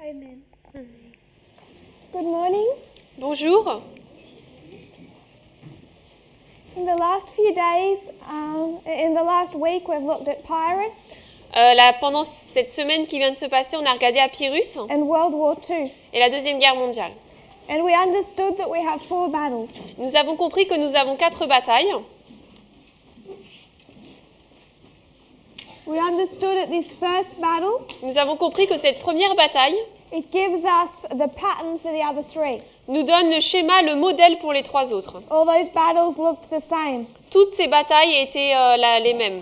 Amen. Good morning. Bonjour. In the last few days, in the last week, we've looked at Pyrrhus Pendant cette semaine qui vient de se passer, on a regardé à Pyrrhus and World War II. et la Deuxième Guerre mondiale. And we understood that we have 4 battles. Nous avons compris que nous avons 4 batailles. We understood that this first battle, Nous avons compris que cette première bataille it gives us the pattern for the other 3. nous donne le schéma, le modèle pour les 3 autres. All those battles looked the same. Toutes ces batailles étaient les mêmes.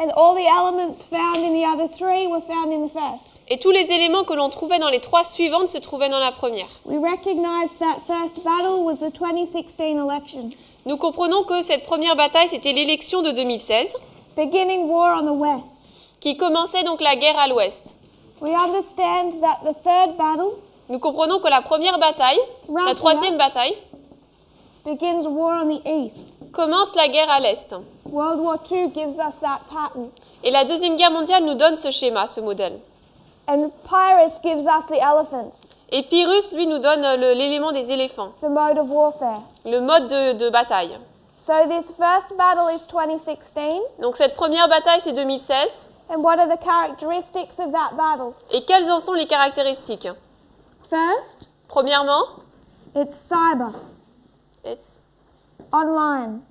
And all the elements found in the other 3 were found in the first. Et tous les éléments que l'on trouvait dans les 3 suivantes se trouvaient dans la première. We recognize that first battle was the 2016 election, Nous comprenons que cette première bataille, c'était l'élection de 2016, beginning war on the west. qui commençait donc la guerre à l'ouest. We understand that the third battle Nous comprenons que la première bataille, la troisième bataille, begins war on the east. commence la guerre à l'est. World War II gives us that pattern. Et la Deuxième Guerre mondiale nous donne ce schéma, ce modèle. And Pyrrhus gives us the elephants, Et Pyrrhus, lui, nous donne l'élément des éléphants, the mode of warfare. le mode de bataille. So this first battle is 2016. Donc cette première bataille, c'est 2016. And what are the characteristics of that battle? Et quelles en sont les caractéristiques? First, Premièrement, it's cyber, online.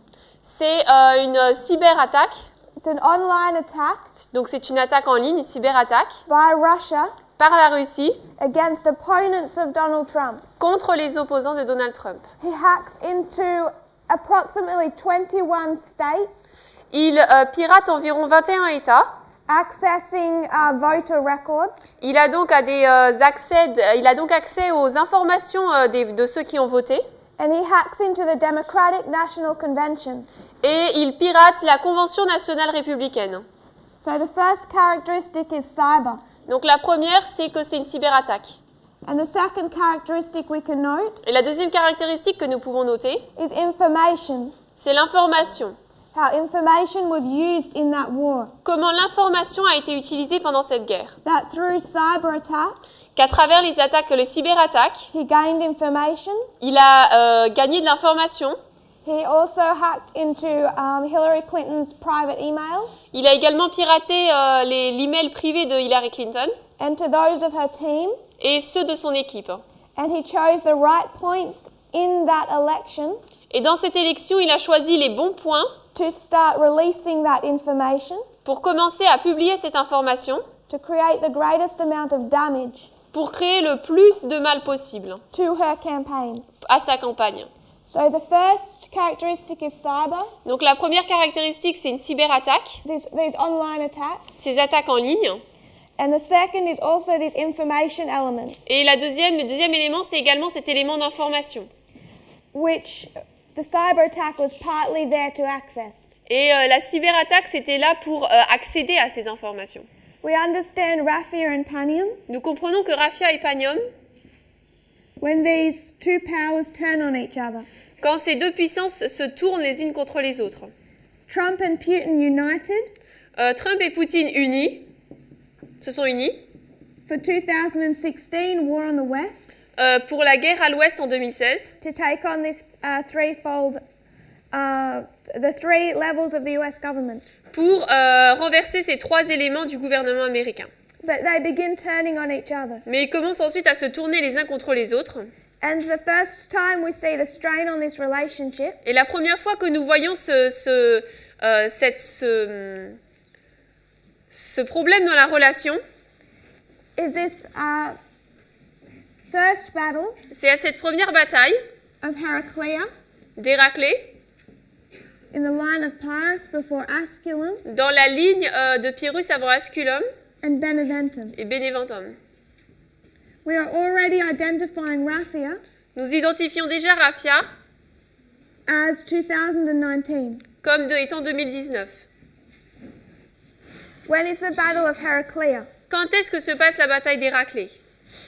c'est une cyberattaque. It's an online attack Donc c'est une attaque en ligne, une cyberattaque, by Russia par la Russie against opponents of Donald Trump. contre les opposants de Donald Trump. He hacks into approximately 21 states, Il pirate environ 21 États. accessing voter records. Il a donc accès aux informations de ceux qui ont voté. And he hacks into the Democratic National Convention. Et il pirate la Convention nationale républicaine. So the first characteristic is cyber. Donc la première, c'est que c'est une cyberattaque. And the second characteristic we can note Et la deuxième caractéristique que nous pouvons noter, is information. c'est l'information. How information was used in that war. Comment l'information a été utilisée pendant cette guerre. That through cyber attacks, Qu'à travers les cyberattaques, he gained information. il a gagné de l'information. He also hacked into Hillary Clinton's private emails Il a également piraté l'email privé de Hillary Clinton and to those of her team. et ceux de son équipe. And he chose the right points in that election Et dans cette élection, il a choisi les bons points to start releasing that information pour commencer à publier cette information to create the greatest amount of damage pour créer le plus de mal possible to her campaign. à sa campagne. So the first characteristic is cyber, Donc la première caractéristique, c'est une cyberattaque, these online attacks. ces attaques en ligne. And the second is also this information element, Et le deuxième élément, c'est également cet élément d'information. which the cyber attack was partly there to access. Et la cyberattaque, c'était là pour accéder à ces informations. We understand Raphia and Panium. Nous comprenons que Raphia et Panium, When these two powers turn on each other, quand ces deux puissances se tournent les unes contre les autres, Trump and Putin united Trump et Poutine se sont unis for 2016 war on the West pour la guerre à l'ouest en 2016 to take on this threefold, the 3 levels of the US government. pour renverser ces 3 éléments du gouvernement américain. But they begin turning on each other. Mais ils commencent ensuite à se tourner les uns contre les autres. And the first time we see the strain on this relationship Et la première fois que nous voyons ce problème dans la relation, is this first battle c'est à cette première bataille of Heraclea d'Héraclée, in the line of Pyrrhus before Asculum dans la ligne de Pyrrhus avant Asculum and Beneventum. et Beneventum. We are already identifying Raphia Nous identifions déjà Raphia as 2019. comme étant 2019. When is the battle of Heraclea? Quand est-ce que se passe la bataille d'Héraclée?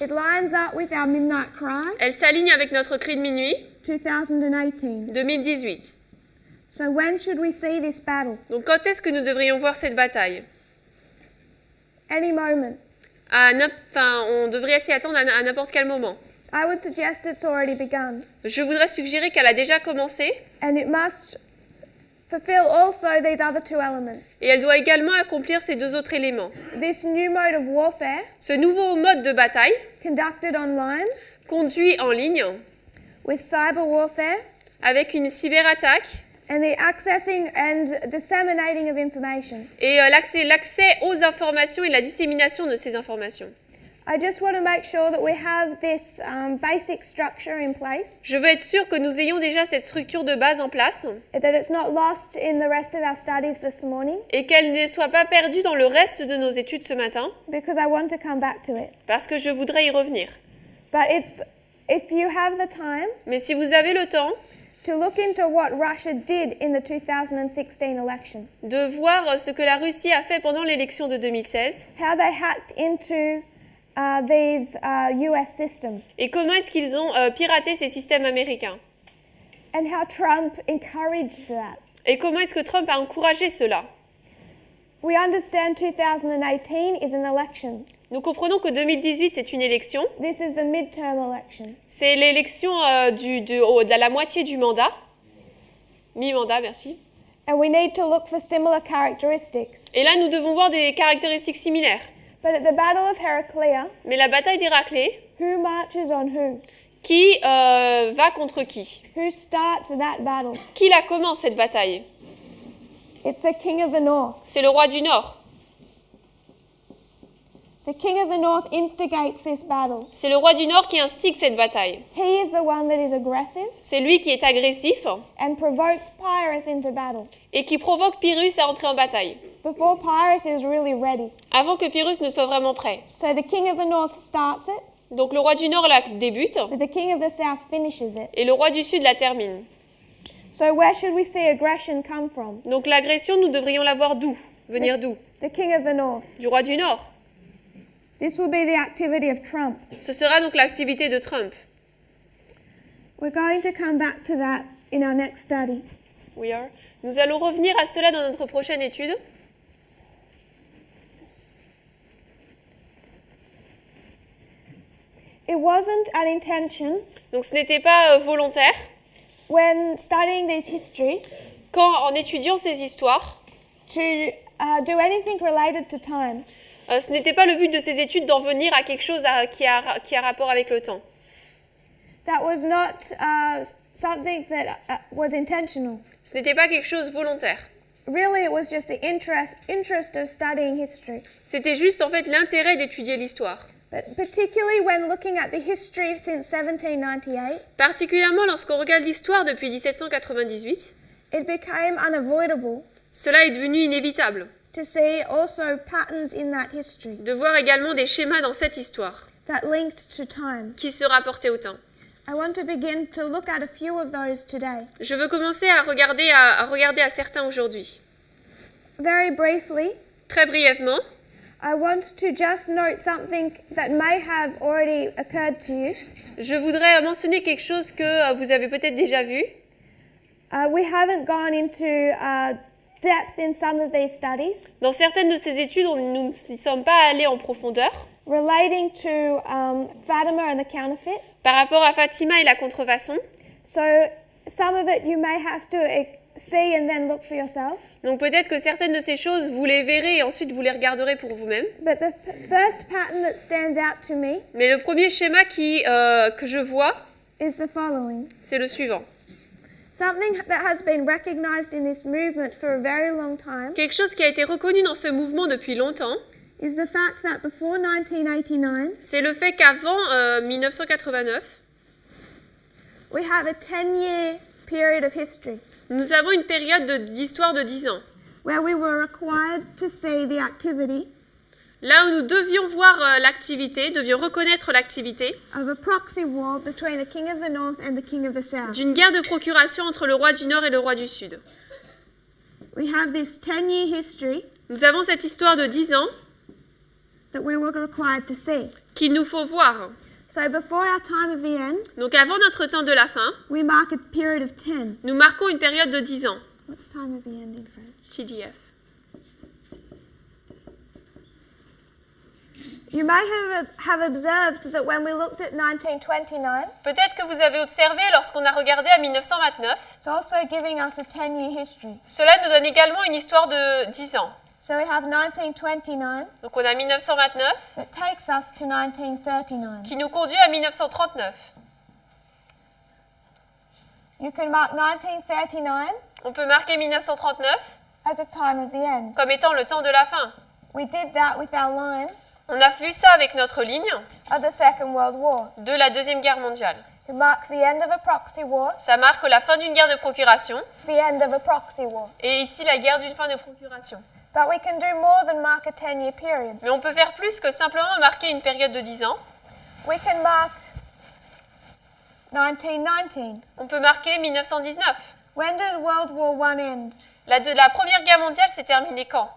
It lines up with our midnight cry, Elle s'aligne avec notre cri de minuit, 2018. 2018. So when should we see this battle? Donc quand est-ce que nous devrions voir cette bataille? Any moment. on devrait s'y attendre à n'importe quel moment. I would suggest it's already begun. Je voudrais suggérer qu'elle a déjà commencé And it must fulfill also these other two elements. et elle doit également accomplir ces deux autres éléments. This new mode of warfare, Ce nouveau mode de bataille, conducted online conduit en ligne, with cyber warfare, avec une cyberattaque and the accessing and disseminating of information. et l'accès aux informations et la dissémination de ces informations. I just want to make sure that we have this basic structure in place, Je veux être sûre que nous ayons déjà cette structure de base en place that it's not lost in the rest of our studies this morning, et qu'elle ne soit pas perdue dans le reste de nos études ce matin, because I want to come back to it. parce que je voudrais y revenir. But if you have the time Mais si vous avez le temps to look into what Russia did in the 2016 election, de voir ce que la Russie a fait pendant l'élection de 2016 how they hacked into these US systems, et comment est-ce qu'ils ont piraté ces systèmes américains and how Trump encouraged that. et comment est-ce que Trump a encouragé cela. We understand 2018 is an election. Nous comprenons que 2018 c'est une élection, This is the midterm election. c'est l'élection de la moitié du mandat, mi-mandat, merci. And we need to look for similar characteristics. Et là nous devons voir des caractéristiques similaires. But at the Battle of Heraclea, Mais la bataille d'Héraclée, who marches on who? qui va contre qui? Who starts that battle? Qui la commence cette bataille? It's the King of the North. C'est le roi du Nord. The King of the North instigates this battle. C'est le roi du Nord qui instigue cette bataille. He is the one that is aggressive C'est lui qui est agressif and provokes Pyrrhus into battle et qui provoque Pyrrhus à entrer en bataille, before Pyrrhus is really ready. avant que Pyrrhus ne soit vraiment prêt. So the King of the North starts it, Donc le roi du Nord la débute but the King of the South finishes it. et le roi du Sud la termine. So where should we see aggression come from? Donc l'agression, nous devrions la voir d'où? Venir d'où? The King of the North. Du roi du Nord. This will be the activity of Trump. Ce sera donc l'activité de Trump. We're going to come back to that in our next study. We are. Nous allons revenir à cela dans notre prochaine étude. It wasn't an intention Donc ce n'était pas volontaire. when studying these histories Quand, en étudiant ces histoires, to do anything related to time. ce n'était pas le but de ces études d'en venir à quelque chose qui a rapport avec le temps. That was not something that was intentional. Ce n'était pas quelque chose volontaire. Really, it was just the interest of studying history. C'était juste en fait l'intérêt d'étudier l'histoire. But particularly when looking at the history since 1798, Particulièrement lorsqu'on regarde l'histoire depuis 1798, it became unavoidable cela est devenu inévitable. to see also patterns in that history De voir également des schémas dans cette histoire that linked to time. qui se rapportaient au temps. I want to begin to look at a few of those today. Je veux commencer à regarder à certains aujourd'hui. Very briefly, Très brièvement, I want to just note something that may have already occurred to you. je voudrais mentionner quelque chose que vous avez peut-être déjà vu. We haven't gone into depth in some of these studies Dans certaines de ces études, nous n'y sommes pas allés en profondeur relating to Fatima and the counterfeit. par rapport à Fatima et la contrefaçon. So some of it you may have to see and then look for yourself. Donc peut-être que certaines de ces choses, vous les verrez et ensuite vous les regarderez pour vous-même. But the first pattern that stands out to me Mais le premier schéma que je vois, is the following. c'est le suivant. Something that has been recognized in this movement for a very long time Quelque chose qui a été reconnu dans ce mouvement depuis longtemps, is the fact that before 1989, c'est le fait qu'avant 1989, we have a 10-year period of history nous avons une période d'histoire de 10 ans, where we were required to see the activity là où nous devions voir l'activité, devions reconnaître l'activité of a proxy war between the King of the North and the King of the South. d'une guerre de procuration entre le roi du Nord et le roi du Sud. We have this 10-year history Nous avons cette histoire de 10 ans that we were required to see. qu'il nous faut voir. So before our time of the end, Donc avant notre temps de la fin, we mark a period of 10. nous marquons une période de 10 ans. What's time of the end in French? TDF. You may have observed that when we looked at 1929, Peut-être que vous avez observé lorsqu'on a regardé à 1929, it's also giving us a 10-year history. cela nous donne également une histoire de 10 ans. So we have 1929 Donc on a 1929 that takes us to 1939. qui nous conduit à 1939. You can mark 1939 On peut marquer 1939 as a time of the end. comme étant le temps de la fin. We did that with our line On a vu ça avec notre ligne of the Second World War. de la Deuxième Guerre mondiale. It marks the end of a proxy war, Ça marque la fin d'une guerre de procuration the end of a proxy war. et ici la guerre d'une fin de procuration. But we can do more than mark a 10-year period. Mais on peut faire plus que simplement marquer une période de 10 ans. We can mark 1919. On peut marquer 1919. When did World War I end? La Première Guerre mondiale s'est terminée quand?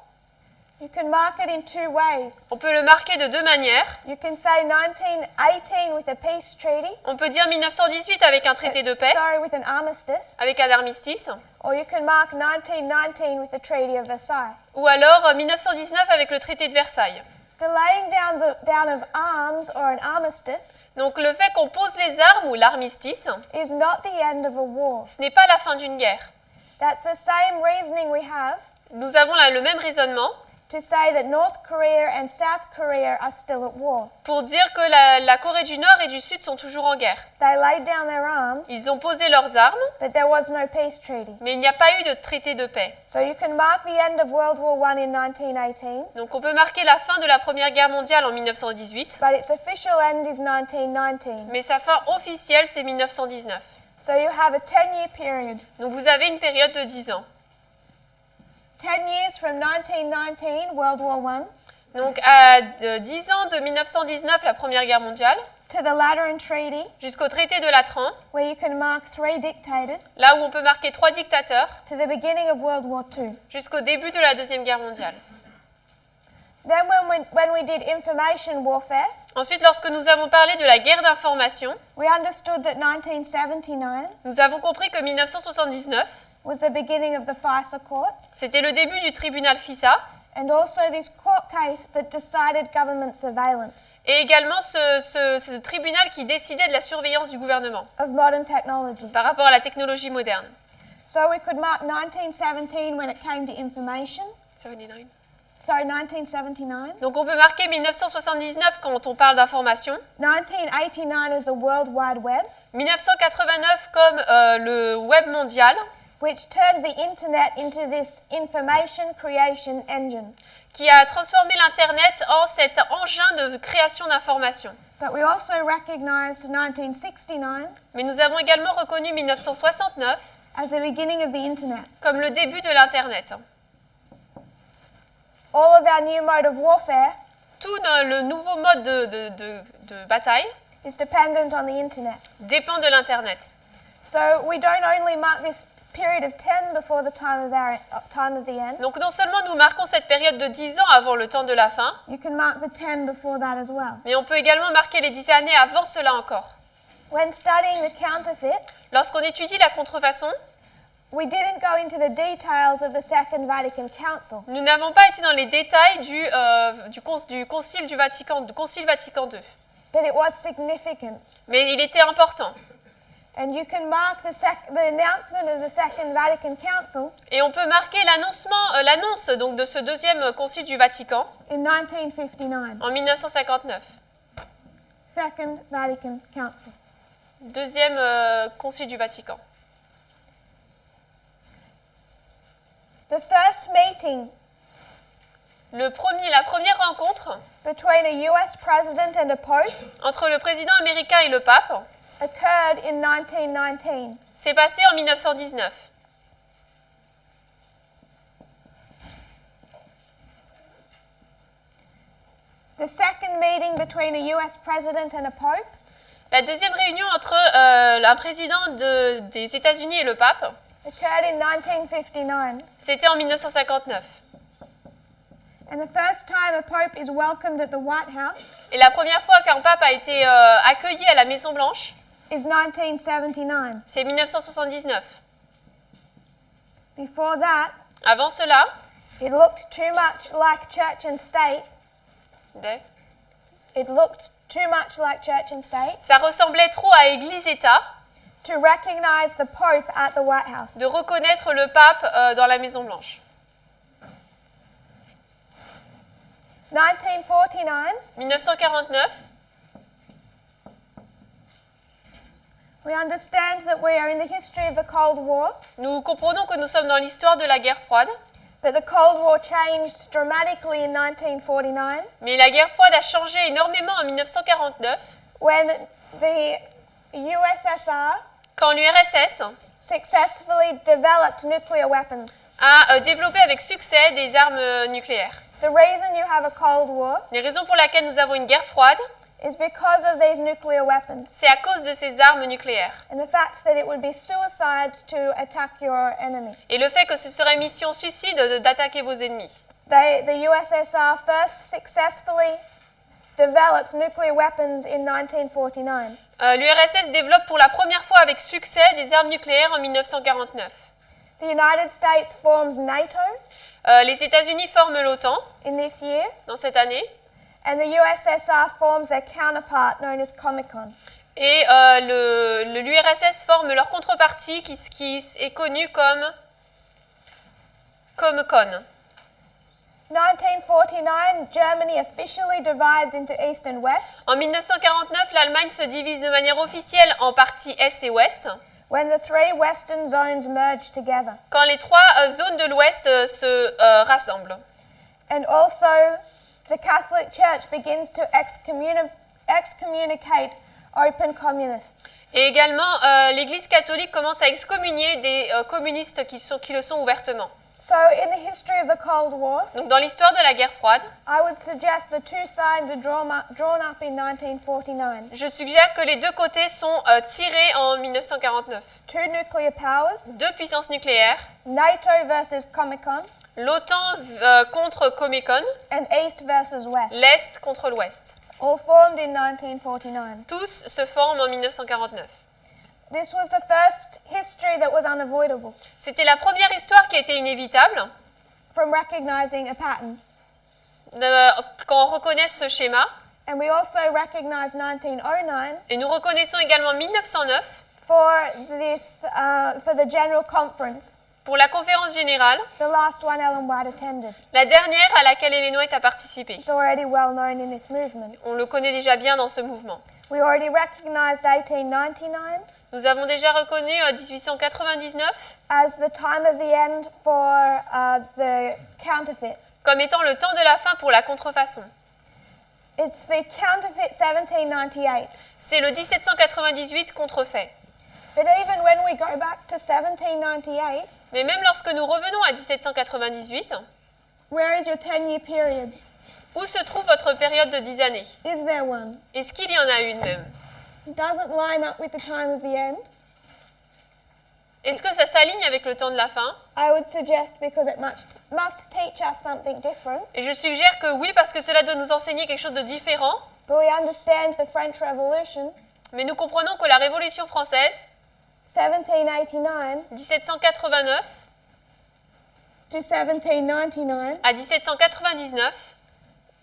You can mark it in two ways. On peut le marquer de deux manières. You can say 1918 with a peace treaty. On peut dire 1918 avec un traité de paix, Sorry, with an armistice. avec un armistice. Or you can mark 1919 with the Treaty of Versailles. Ou alors 1919 avec le traité de Versailles. The laying down of arms or an armistice Donc le fait qu'on pose les armes ou l'armistice, is not the end of a war. ce n'est pas la fin d'une guerre. That's the same reasoning we have Nous avons là le même raisonnement to say that North Korea and South Korea are still at war. pour dire que la Corée du Nord et du Sud sont toujours en guerre. They laid down their arms, Ils ont posé leurs armes, but there was no peace treaty. mais il n'y a pas eu de traité de paix. So you can mark the end of World War I in 1918, Donc on peut marquer la fin de la Première Guerre mondiale en 1918, but its official end is 1919. mais sa fin officielle c'est 1919. So you have a 10-year period. Donc vous avez une période de 10 ans. 10 years from 1919, World War I, Donc à 10 ans de 1919, la Première Guerre mondiale, to the Lateran Treaty, jusqu'au traité de Latran, where you can mark 3 dictators, là où on peut marquer 3 dictateurs, to the beginning of World War II. jusqu'au début de la Deuxième Guerre mondiale. Then when we did information warfare, Ensuite, lorsque nous avons parlé de la guerre d'information, we understood that 1979 nous avons compris que 1979, was the beginning of the FISA court, c'était le début du tribunal FISA, and also this court case that decided government surveillance et également ce tribunal qui décidait de la surveillance du gouvernement of modern technology. par rapport à la technologie moderne. So we could mark 1917 when it came to information. 79. Sorry, 1979. Donc on peut marquer 1979 quand on parle d'information, 1989 is the World Wide Web, 1989 comme le web mondial, which turned the internet into this information creation engine. qui a transformé l'Internet en cet engin de création d'informations. But we also recognized 1969 Mais nous avons également reconnu 1969 as the beginning of the internet. comme le début de l'Internet. All of our new mode of warfare Tout le nouveau mode de bataille is dependent on the internet. dépend de l'Internet. So we don't only mark this period of 10 before the time of the end. Donc non seulement nous marquons cette période de 10 ans avant le temps de la fin, You can mark the 10 before that as well. mais on peut également marquer les 10 années avant cela encore. When studying the counterfeit, Lorsqu'on étudie la contrefaçon, we didn't go into the details of the Second Vatican Council, nous n'avons pas été dans les détails du Concile du Vatican, du Concile Vatican II. but it was significant. Mais il était important. And you can mark the announcement of the Second Vatican Council Et on peut marquer l'annonce donc de ce deuxième Concile du Vatican in 1959. en 1959. Second Vatican Council. Deuxième Concile du Vatican. The first meeting La première rencontre between a US president and a pope entre le président américain et le pape occurred in 1919. s'est passée en 1919. The second meeting between a US president and a pope La deuxième réunion entre un président des États-Unis et le pape, occurred in 1959. c'était en 1959. And the first time a pope is welcomed at the White House Et la première fois qu'un pape a été accueilli à la Maison Blanche, is 1979. c'est 1979. Before that, Avant cela, it looked too much like church and state It looked too much like church and state Ça ressemblait trop à Église-État to recognize the Pope at the White House. de reconnaître le pape dans la Maison-Blanche. 1949, 1949, we understand that we are in the history of the Cold War, nous comprenons que nous sommes dans l'histoire de la guerre froide, but the Cold War changed dramatically in 1949 mais la guerre froide a changé énormément en 1949 when the USSR quand l'URSS successfully developed nuclear weapons. a développé avec succès des armes nucléaires. The reason you have a Cold War Les raisons pour lesquelles nous avons une guerre froide, is because of these nuclear weapons c'est à cause de ces armes nucléaires. and the fact that it would be suicide to attack your enemy. Et le fait que ce serait mission suicide d'attaquer vos ennemis. The USSR first successfully developed nuclear weapons in 1949. L'URSS développe pour la première fois avec succès des armes nucléaires en 1949. The United States forms NATO Les États-Unis forment l'OTAN in this year, dans cette année and the USSR forms their counterpart known as Comecon. et l'URSS forme leur contrepartie qui est connue comme Comecon. 1949, Germany officially divides into East and West En 1949, l'Allemagne se divise de manière officielle en parties Est et Ouest, when the three Western zones merge together. quand les trois zones de l'Ouest se rassemblent. And also, the Catholic Church begins to excommunicate open communists. Et également, l'Église catholique commence à excommunier des communistes qui le sont ouvertement. So, in the history of the Cold War, Donc, dans l'histoire de la guerre froide, I would suggest the two sides are drawn up in 1949. je suggère que les deux côtés sont tirés en 1949. Two nuclear powers, Deux puissances nucléaires, NATO versus Comecon, l'OTAN contre Comecon, and East versus West, l'Est contre l'Ouest. all formed in 1949. Tous se forment en 1949. This was the first history that was unavoidable C'était la première histoire qui était inévitable, from recognizing a pattern. quand on reconnaît ce schéma. And we also recognize 1909 Et nous reconnaissons également 1909 for the General Conference, pour la conférence générale, the last one Ellen White attended. la dernière à laquelle Ellen White a participé. It's already well known in this movement. On le connaît déjà bien dans ce mouvement. We already recognized 1899 Nous avons déjà reconnu 1899 as the time of the end for the counterfeit. comme étant le temps de la fin pour la contrefaçon. It's the counterfeit 1798. C'est le 1798 contrefait. But even when we go back to 1798, Mais même lorsque nous revenons à 1798, where is your 10-year period? où se trouve votre période de 10 années? Is there one? Est-ce qu'il y en a une même? It doesn't line up with the time of the end. Est-ce que ça s'aligne avec le temps de la fin? I would suggest because it must teach us something different. Et je suggère que oui, parce que cela doit nous enseigner quelque chose de différent. But we understand the French Revolution, Mais nous comprenons que la Révolution française, 1789 1789 to 1799, à 1799,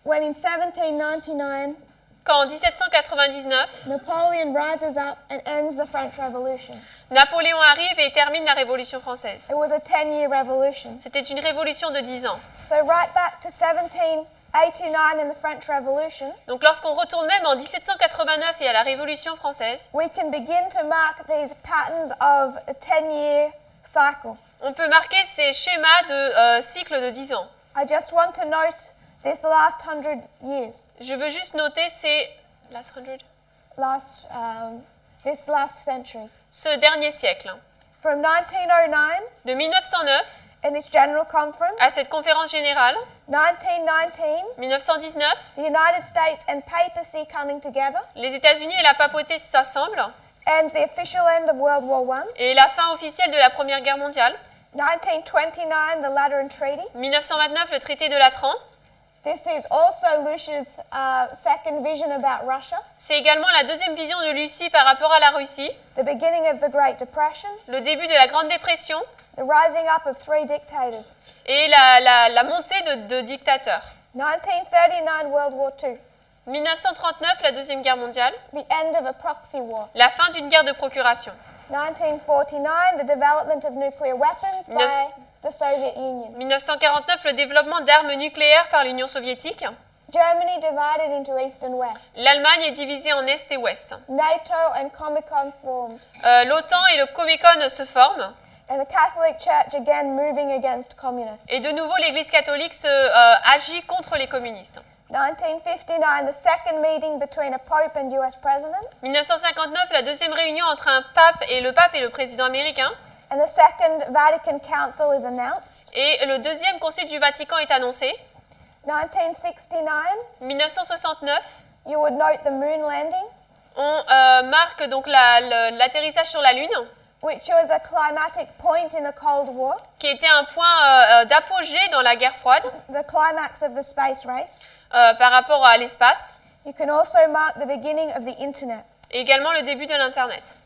when in 1799 quand en 1799, Napoleon rises up and ends the French Revolution. Napoléon arrive et termine la Révolution française. It was a 10-year revolution. C'était une révolution de 10 ans. So right back to 1789 in the French Revolution, Donc lorsqu'on retourne même en 1789 et à la Révolution française, we can begin to mark these patterns of a 10-year cycle. on peut marquer ces schémas de cycle de 10 ans. I just want to note this last 100 years, Je veux juste noter ces... this last century. ce dernier siècle. From 1909 De 1909 in this General Conference, à cette conférence générale, 1919, 1919, the United States and papacy coming together, les États-Unis et la papauté s'assemblent and the official end of World War I. et la fin officielle de la Première Guerre mondiale. 1929, the Lateran Treaty. 1929, le traité de Latran. This is also Lucia's second vision about Russia, C'est également la deuxième vision de Lucie par rapport à la Russie, the beginning of the Great Depression, le début de la Grande Dépression the rising up of three dictators. et la montée de dictateurs. 1939, World War II. 1939, la Deuxième Guerre mondiale. the end of a proxy war. La fin d'une guerre de procuration. 1949, the development of nuclear weapons by the Soviet Union. 1949, le développement d'armes nucléaires par l'Union soviétique. Germany divided into East and West. L'Allemagne est divisée en Est et Ouest. NATO and Comecon formed. L'OTAN et le Comecon se forment. And the Catholic Church again moving against communists. Et de nouveau, l'Église catholique agit contre les communistes. 1959, the second meeting between a Pope and US President. 1959, la deuxième réunion entre un pape et le président américain. And the Second Vatican Council is announced. Et le deuxième concile du Vatican est annoncé. 1969, 1969, you would note the moon landing, on marque donc l'atterrissage sur la Lune, which was a climatic point in the Cold War, qui était un point d'apogée dans la guerre froide the climax of the space race. par rapport à l'espace, You can also mark the beginning of the Internet. et également le début de l'Internet.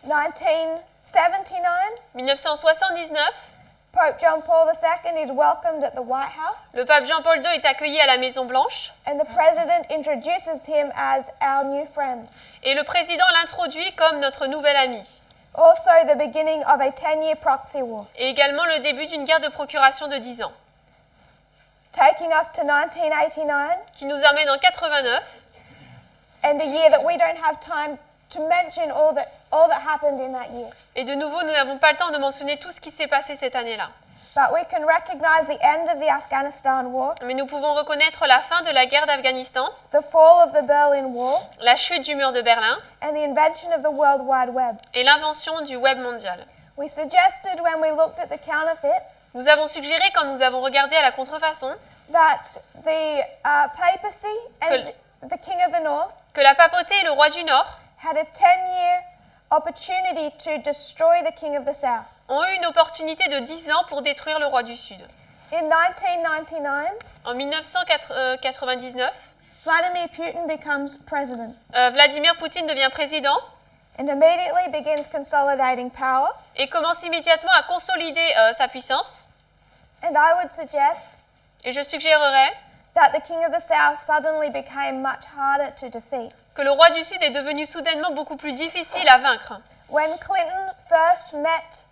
1979, 1979, Pope John Paul II is welcomed at the White House, le pape Jean-Paul II est accueilli à la Maison Blanche, and the President introduces him as our new friend. et le président l'introduit comme notre nouvel ami. Also the beginning of a 10-year proxy war, Et également le début d'une guerre de procuration de 10 ans, taking us to 1989, qui nous emmène en 89, and a year that we don't have time to mention all that happened in that year. et de nouveau, nous n'avons pas le temps de mentionner tout ce qui s'est passé cette année-là. But we can recognize the end of the Afghanistan war, Mais nous pouvons reconnaître la fin de la guerre d'Afghanistan, the fall of the Berlin Wall, la chute du mur de Berlin and the invention of the World Wide Web. et l'invention du web mondial. We suggested when we looked at the counterfeit Nous avons suggéré, quand nous avons regardé à la contrefaçon, that the papacy and the King of the North que la papauté et le roi du Nord had a 10-year opportunity to destroy the King of the South. ont eu une opportunité de 10 ans pour détruire le roi du Sud. In 1999, En 1999, Vladimir Putin becomes president Vladimir Poutine devient président and immediately begins consolidating power. et commence immédiatement à consolider sa puissance. And I would suggest Et je suggérerais that the King of the South suddenly became much harder to defeat. que le roi du Sud est devenu soudainement beaucoup plus difficile à vaincre. When Clinton first met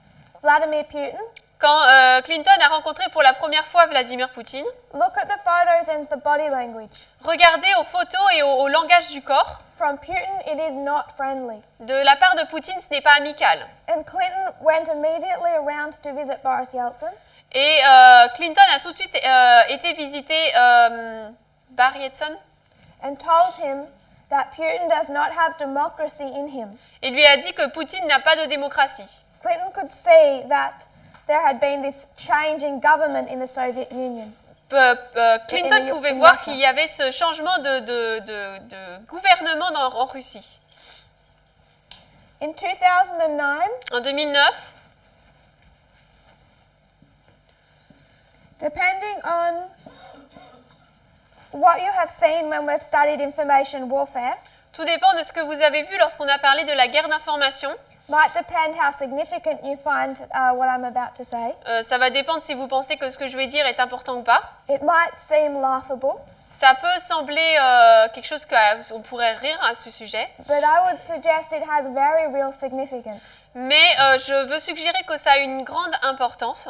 Vladimir Putin, Quand Clinton a rencontré pour la première fois Vladimir Poutine, look at the photos and the body language. regardez aux photos et au langage du corps. From Putin, it is not friendly. De la part de Poutine, ce n'est pas amical. And Clinton went immediately around to visit Boris Yeltsin. Et Clinton a tout de suite été visiter Barry Edson And told him that Putin does not have democracy in him. et lui a dit que Poutine n'a pas de démocratie. Clinton could see that there had been this change in government in the Soviet Union. Clinton pouvait voir qu'il y avait ce changement de gouvernement en Russie. In 2009, En 2009, depending on what you have seen when we've studied information warfare, tout dépend de ce que vous avez vu lorsqu'on a parlé de la guerre d'information. might depend how significant you find what I'm about to say. Ça va dépendre si vous pensez que ce que je vais dire est important ou pas. It might seem laughable, Ça peut sembler quelque chose qu'on pourrait rire à ce sujet, but I would suggest it has very real significance. mais je veux suggérer que ça a une grande importance.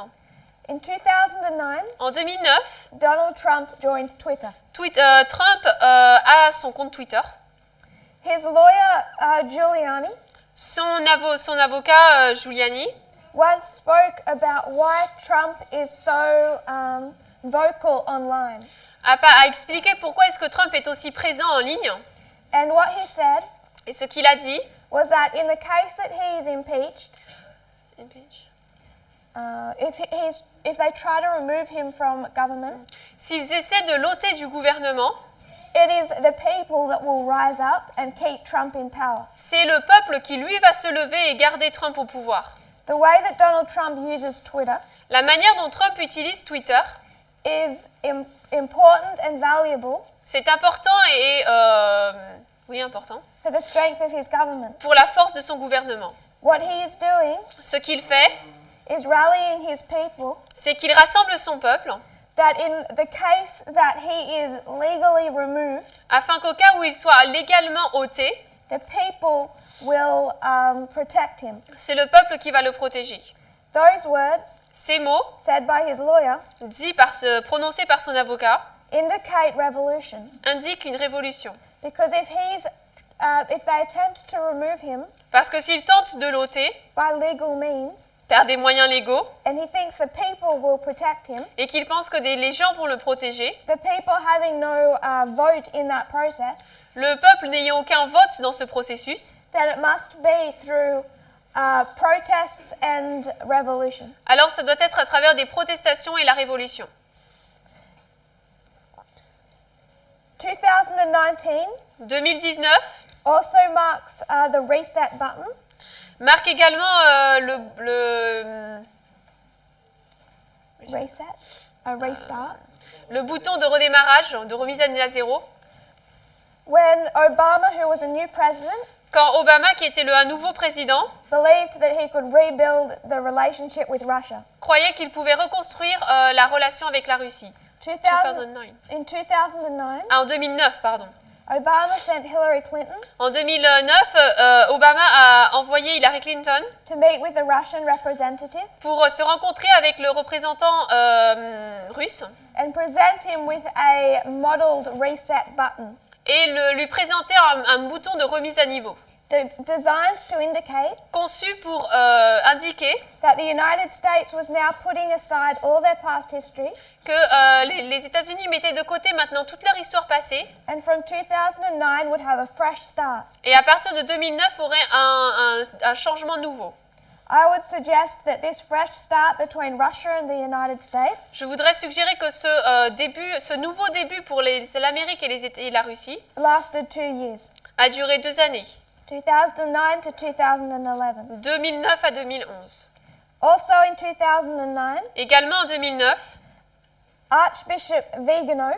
In 2009, En 2009, Donald Trump joined Twitter. Trump a son compte Twitter. His lawyer, Giuliani, Son avocat Giuliani once spoke about why Trump is so vocal online. a expliqué pourquoi est-ce que Trump est aussi présent en ligne. And what he said Et ce qu'il a dit, was that in the case that he is impeached, if they try to remove him from government, s'ils essaient de l'ôter du gouvernement, it is the people that will rise up and keep Trump in power. c'est le peuple qui, lui, va se lever et garder Trump au pouvoir. The way that Donald Trump uses Twitter La manière dont Trump utilise Twitter, is important and valuable c'est important et oui, important for the strength of his government. pour la force de son gouvernement. What he is doing Ce qu'il fait, is rallying his people c'est qu'il rassemble son peuple that in the case that he is legally removed, afin qu'au cas où il soit légalement ôté, the people will protect him. c'est le peuple qui va le protéger. Those words, Ces mots, said by his lawyer, prononcés par son avocat, indicate revolution. indiquent une révolution. Because if they attempt to remove him Parce que s'il tente de l'ôter by legal means, par des moyens légaux and he thinks the people will protect him, et qu'il pense que les gens vont le protéger, the people having no vote in that process, le peuple n'ayant aucun vote dans ce processus, then it must be through protests and revolution. alors ça doit être à travers des protestations et la révolution. 2019 also marks the reset button. marque également le bouton de redémarrage, de remise à zéro. When Obama, who was a new president, Quand Obama, qui était un nouveau président, believed that he could rebuild the relationship with Russia. Croyait qu'il pouvait reconstruire la relation avec la Russie. 2009. In 2009, en 2009, pardon. Obama sent Hillary Clinton En 2009, Obama a envoyé Hillary Clinton to meet with the Russian representative pour se rencontrer avec le représentant russe and present him with a modeled reset button et lui présenter un bouton de remise à niveau designed to indicate conçu pour indiquer that the United States was now putting aside all their past history que les États-Unis mettaient de côté maintenant toute leur histoire passée and from 2009 would have a fresh start. et à partir de 2009 aurait un changement nouveau. I would suggest that this fresh start between Russia and the United States Je voudrais suggérer que ce nouveau début pour l'Amérique et la Russie lasted 2 years, a duré 2 années, 2009 to 2011. 2009 à 2011. Also in 2009, Également en 2009, Archbishop Vigano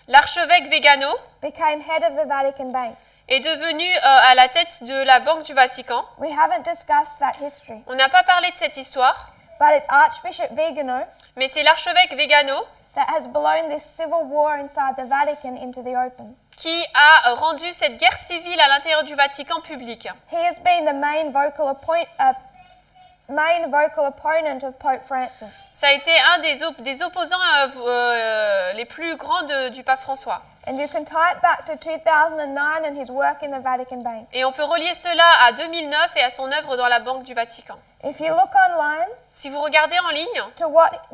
l'archevêque Vigano became head of the Vatican Bank. est devenu à la tête de la Banque du Vatican. We haven't discussed that history, On n'a pas parlé de cette histoire, but it's Archbishop Vigano mais c'est l'archevêque Vigano that has blown this civil war inside the Vatican into the open. qui a rendu cette guerre civile à l'intérieur du Vatican publique. He has been the main vocal opponent of Pope Francis. Ça a été un des opposants les plus grands du pape François. And you can tie it back to 2009 and his work in the Vatican Bank. Et on peut relier cela à 2009 et à son œuvre dans la Banque du Vatican. If you look online Si vous regardez en ligne, to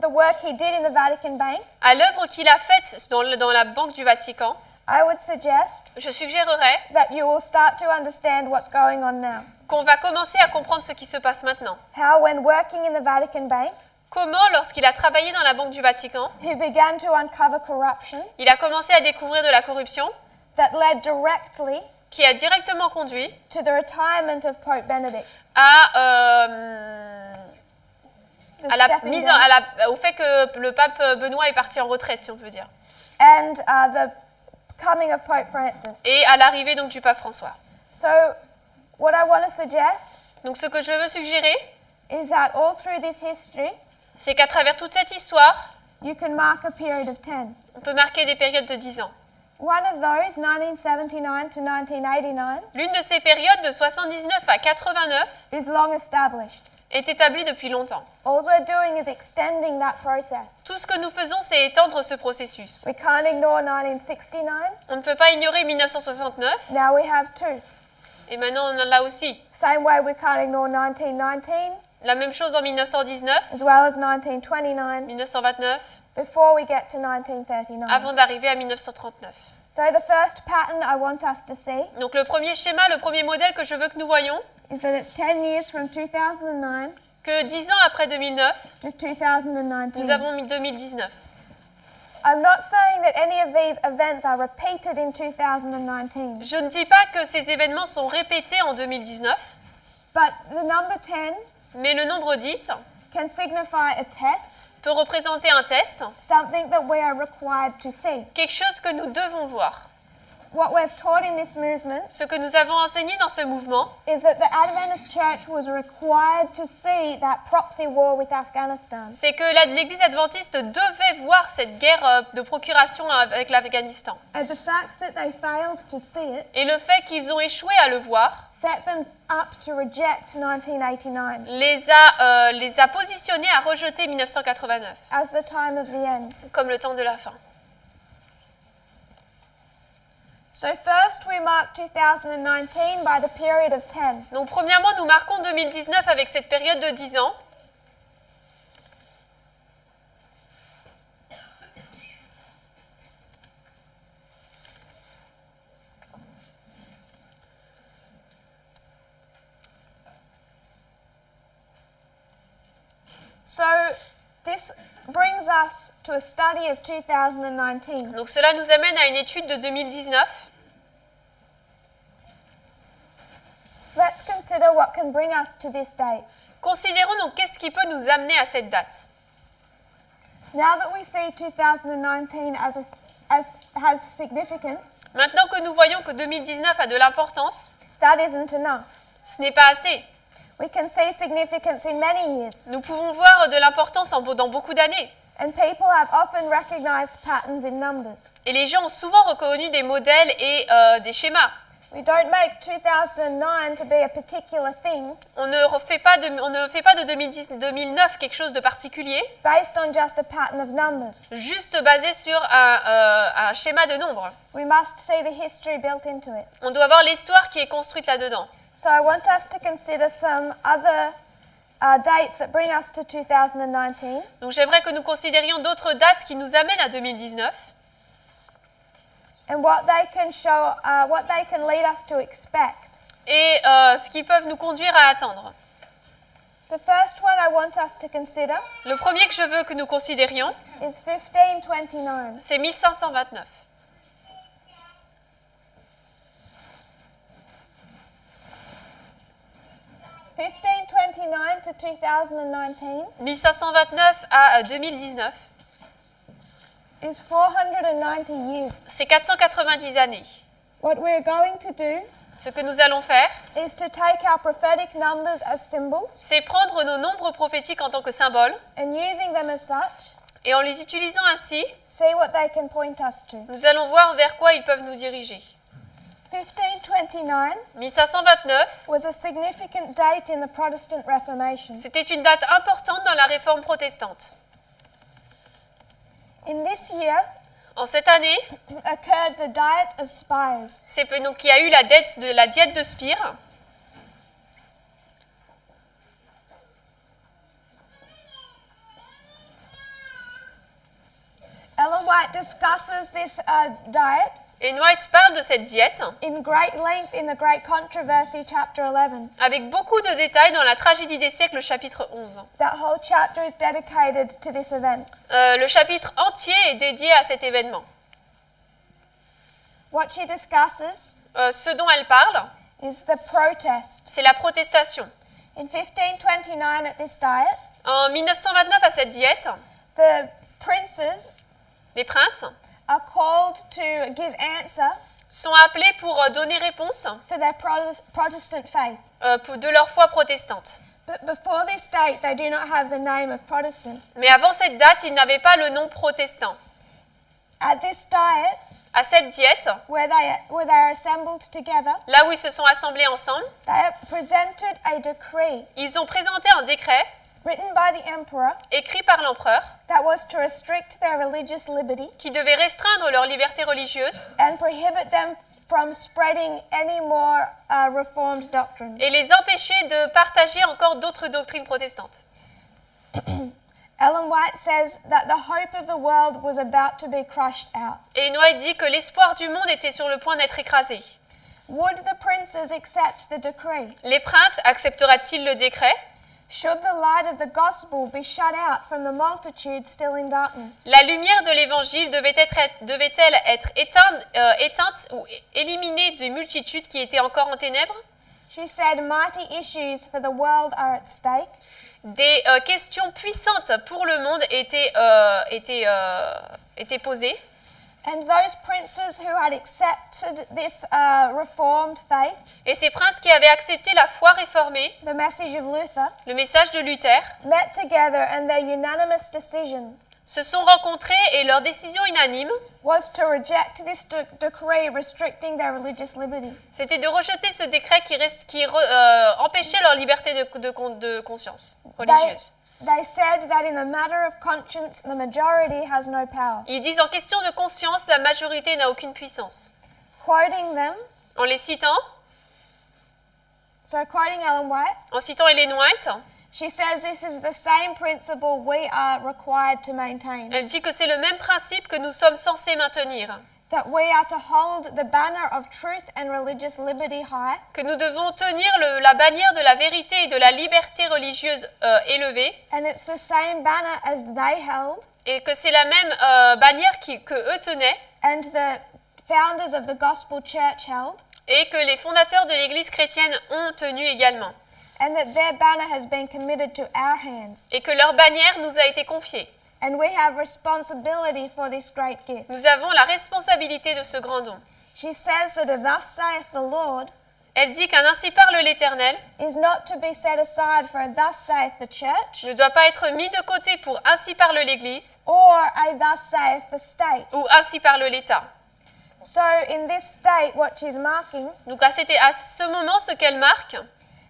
the work he did in the Vatican Bank, à l'œuvre qu'il a faite dans la Banque du Vatican, I would suggest je suggérerais that you will start to understand what's going on now. qu'on va commencer à comprendre ce qui se passe maintenant. How when working in the Vatican Bank, Comment, lorsqu'il a travaillé dans la Banque du Vatican, he began to uncover corruption il a commencé à découvrir de la corruption that led directly qui a directement conduit to the retirement of Pope Benedict. The à la stepping mise down, au fait que le pape Benoît est parti en retraite, si on peut dire, and the coming of Pope Francis. et à l'arrivée donc du pape François. So what I want to suggest Donc ce que je veux suggérer, is that all through this history, c'est qu'à travers toute cette histoire, you can mark a period of 10. on peut marquer des périodes de 10 ans. One of those, 1979 to 1989, L'une de ces périodes de 79 à 89 is long established. est établie depuis longtemps. All we're doing is extending that process. Tout ce que nous faisons, c'est étendre ce processus. We can't ignore 1969. On ne peut pas ignorer 1969, Now we have two. et maintenant on en a aussi. Same way we can't ignore 1919 La même chose en 1919, as well as 1929 1929, before we get to 1939. avant d'arriver à 1939. So the first pattern I want us to see Donc le premier schéma, le premier modèle que je veux que nous voyons, is that it's 10 years from 2009 que 10 ans après 2009, to 2019. nous avons mis 2019. I'm not saying that any of these events are repeated in 2019, Je ne dis pas que ces événements sont répétés en 2019, but the number 10 mais le nombre 10 can signify a test, peut représenter un test, something that we are required to see. quelque chose que nous devons voir. what we've taught in this movement Ce que nous avons enseigné dans ce mouvement, is that the Adventist Church was required to see that proxy war with Afghanistan. c'est que l'Église adventiste devait voir cette guerre de procuration avec l'Afghanistan. And the fact that they failed to see it Et le fait qu'ils ont échoué à le voir set them up to reject 1989 les a positionnés à rejeter 1989 as the time of the end. comme le temps de la fin. So first we mark 2019 by the period of 10. Donc premièrement, nous marquons 2019 avec cette période de 10 ans. So this brings us to a study of 2019. Donc cela nous amène à une étude de 2019. Let's consider what can bring us to this date. Considérons donc qu'est-ce qui peut nous amener à cette date. Now that we see 2019 has significance, Maintenant que nous voyons que 2019 a de l'importance, that isn't enough. ce n'est pas assez. We can see significance in many years, Nous pouvons voir de l'importance dans beaucoup d'années. and people have often recognized patterns in numbers. Et les gens ont souvent reconnu des modèles et des schémas. We don't make 2009 to be a particular thing On ne fait pas de 2009 quelque chose de particulier, based on just a pattern of numbers. juste basé sur un schéma de nombres. We must see the history built into it. On doit voir l'histoire qui est construite là-dedans. So I want us to consider some other dates that bring us to 2019, Donc j'aimerais que nous considérions d'autres dates qui nous amènent à 2019 and what they can show, what they can lead us to expect. et ce qui peuvent nous conduire à attendre. The first one I want us to consider Le premier que je veux que nous considérions, is 1529. c'est 1529. 1529 to 2019 1529 à 2019, is 490 years. c'est 490 années. What we're going to do Ce que nous allons faire, is to take our prophetic numbers as symbols c'est prendre nos nombres prophétiques en tant que symboles and using them as such, et en les utilisant ainsi, see what they can point us to. nous allons voir vers quoi ils peuvent nous diriger. 1529 1529, was a significant date in the Protestant Reformation. c'était une date importante dans la réforme protestante. In this year En cette année, occurred the Diet of Spires. c'est donc il y a eu la diète de Spire. Ellen White discusses this diet Et White parle de cette diète in great length in the Great Controversy, chapter 11. avec beaucoup de détails dans la tragédie des siècles, chapitre 11. That whole chapter is dedicated to this event. Le chapitre entier est dédié à cet événement. What she discusses Ce dont elle parle, is the protest. c'est la protestation. In 1529 at this diet, En 1929, à cette diète, the princes les princes are called to give answer sont appelés pour donner réponse for their Protestant faith. de leur foi protestante. But before this date, they do not have the name of Protestant. Mais avant cette date, ils n'avaient pas le nom protestant. At this diet, À cette diète, where they are assembled together, là où ils se sont assemblés ensemble, they have presented a decree ils ont présenté un décret written by the emperor écrit par l'empereur that was to restrict their religious liberty qui devait restreindre leur liberté religieuse and prohibit them from spreading any more reformed doctrines. et les empêcher de partager encore d'autres doctrines protestantes. Ellen White says that the hope of the world was about to be crushed out. Et White dit que l'espoir du monde était sur le point d'être écrasé. Would the princes accept the decree? Les princes acceptera-t-il le décret? Should the light of the gospel be shut out from the multitude still in darkness? La lumière de l'évangile devait-elle être éteinte ou éliminée des multitudes qui étaient encore en ténèbres? She said mighty issues for the world are at stake. Des questions puissantes pour le monde étaient posées. And those princes who had accepted this reformed faith, Et ces princes qui avaient accepté la foi réformée, the message of Luther, le message de Luther, met together and their unanimous decision se sont rencontrés et leur décision unanime, was to reject this decree restricting their religious liberty. c'était de rejeter ce décret qui empêchait leur liberté de conscience religieuse. They said that in a matter of conscience, the majority has no power. Ils disent en question de conscience, la majorité n'a aucune puissance. Quoting them, En les citant, quoting Ellen White, en citant Ellen White, she says this is the same principle we are required to maintain. elle dit que c'est le même principe que nous sommes censés maintenir. That we are to hold the banner of truth and religious liberty high. Que nous devons tenir la bannière de la vérité et de la liberté religieuse élevée. And it's the same banner as they held. Et que c'est la même bannière que eux tenaient. And the founders of the gospel church held. Et que les fondateurs de l'Église chrétienne ont tenu également. And that their banner has been committed to our hands. Et que leur bannière nous a été confiée. And we have responsibility for this great gift. Nous avons la responsabilité de ce grand don. She says that a thus saith the Lord Elle dit qu'un ainsi parle l'Éternel is not to be set aside for a thus saith the church ne doit pas être mis de côté pour ainsi parle l'Église or a thus saith the state. ou ainsi parle l'État. So in this state what she's marking Donc à ce moment, ce qu'elle marque,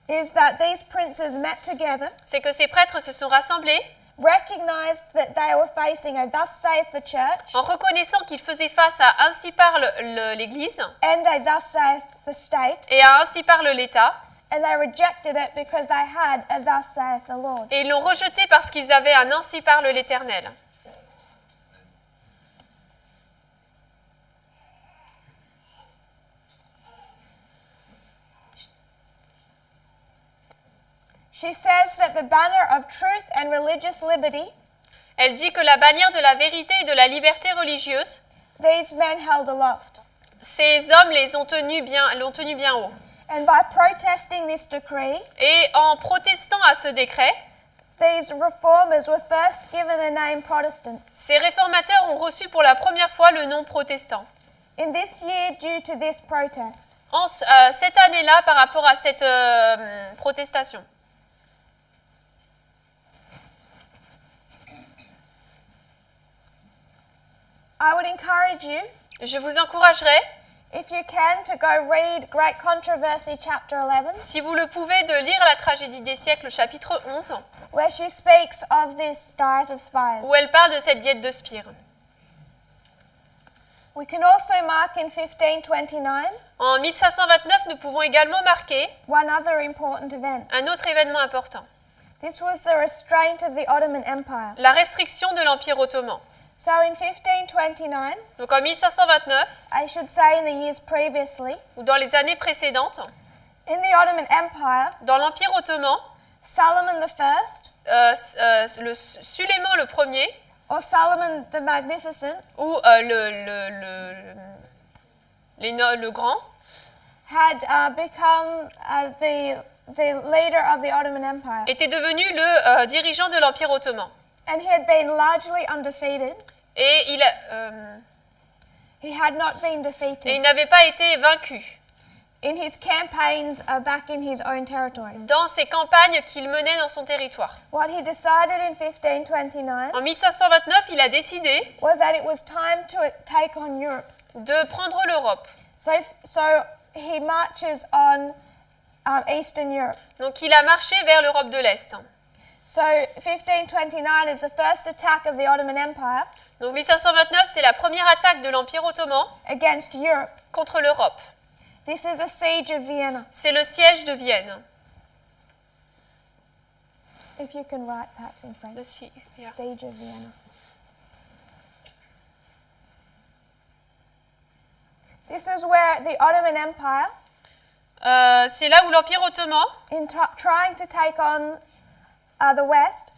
is that these princes met together, c'est que ces prêtres se sont rassemblés recognized that they were facing a thus saith the church en reconnaissant qu'ils faisaient face à ainsi parle l'Église and a thus saith the state, et à ainsi parle l'État, and they rejected it because they had a thus saith the Lord. et ils l'ont rejeté parce qu'ils avaient un ainsi parle l'Éternel. She says that the banner of truth and religious liberty, Elle dit que la bannière de la vérité et de la liberté religieuse, these men held aloft. ces hommes l'ont tenu bien haut. And by protesting this decree, Et en protestant à ce décret, these reformers were first given the name Protestant. ces réformateurs ont reçu pour la première fois le nom protestant. In this year, due to this protest, Cette année-là, par rapport à cette protestation. I would encourage you, Je vous encouragerai, if you can, to go read Great Controversy chapter 11, si vous le pouvez, de lire la tragédie des siècles, chapitre 11, where she speaks of this diet of spies. où elle parle de cette diète de spire. We can also mark in 1529 En 1529, nous pouvons également marquer one other important event. un autre événement important, This was the restraint of the Ottoman Empire. la restriction de l'Empire ottoman. So in 1529, Donc en 1529, I should say in the years previously, ou dans les années précédentes, in the Ottoman Empire, dans l'Empire ottoman, Solomon I, Suleiman le premier, or Solomon the Magnificent, ou le grand, had become the leader of the Ottoman Empire. était devenu le dirigeant de l'Empire ottoman. And he had been largely undefeated. Et He had not been il defeated n'avait pas été vaincu in his campaigns back in his own territory. dans ses campagnes qu'il menait dans son territoire. What he decided in 1529 En 1529, il a décidé was that it was time to take on Europe. de prendre l'Europe. So he marches on Eastern Europe. Donc il a marché vers l'Europe de l'Est. So 1529 is the first attack of the Ottoman Empire Donc 1529, c'est la première attaque de l'Empire ottoman against Europe. contre l'Europe. This is the siege of Vienna. C'est le siège de Vienne. If you can write perhaps in French. Yeah. Siege of Vienna. This is where the Ottoman Empire, C'est là où l'Empire ottoman, in trying to take on the West,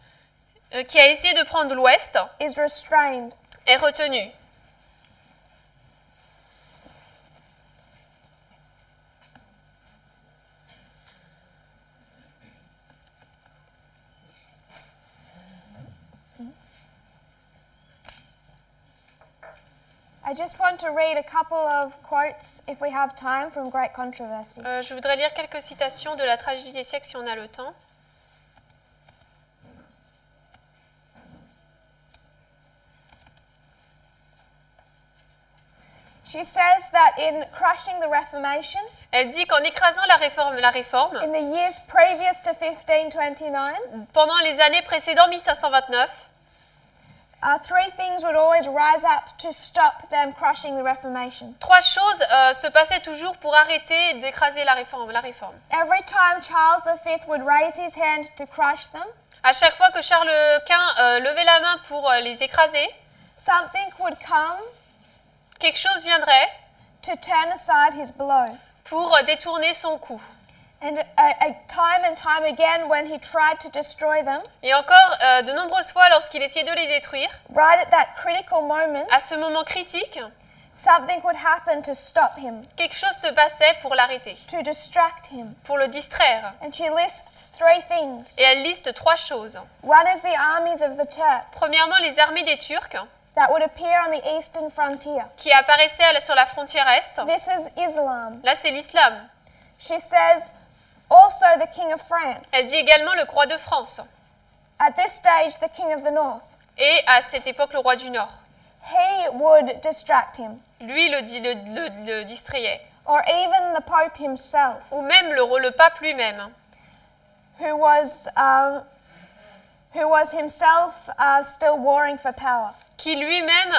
qui a essayé de prendre l'Ouest, is restrained. est retenu. I just want to read a couple of quotes, if we have time, from Great Controversy. Je voudrais lire quelques citations de la tragédie des siècles si on a le temps. She says that in crushing the Reformation, Elle dit qu'en écrasant la réforme, in the years previous to 1529, pendant les années précédant 1529, three things would always rise up to stop them crushing the Reformation. trois choses se passaient toujours pour arrêter d'écraser la réforme. Every time Charles V would raise his hand to crush them, À chaque fois que Charles Quint levait la main pour les écraser, something would come quelque chose viendrait to turn aside his blow. pour détourner son coup. And time again, when he tried to destroy them, Et encore, de nombreuses fois, lorsqu'il essayait de les détruire, right at that critical moment, à ce moment critique, something would happen to stop him, quelque chose se passait pour l'arrêter, to distract him. pour le distraire. And she lists three things. Et elle liste trois choses. One is the armies of the Turk Premièrement, les armées des Turcs that would appear on the eastern frontier. qui apparaissaient sur la frontière Est. This is Islam. Là, c'est l'islam. She says also the king of France. Elle dit également le roi de France. At this stage, the king of the north. Et à cette époque, le roi du Nord. He would distract him. Lui le distrayait. Or even the Pope himself, Ou même le pape lui-même, who was himself still warring for power. qui lui-même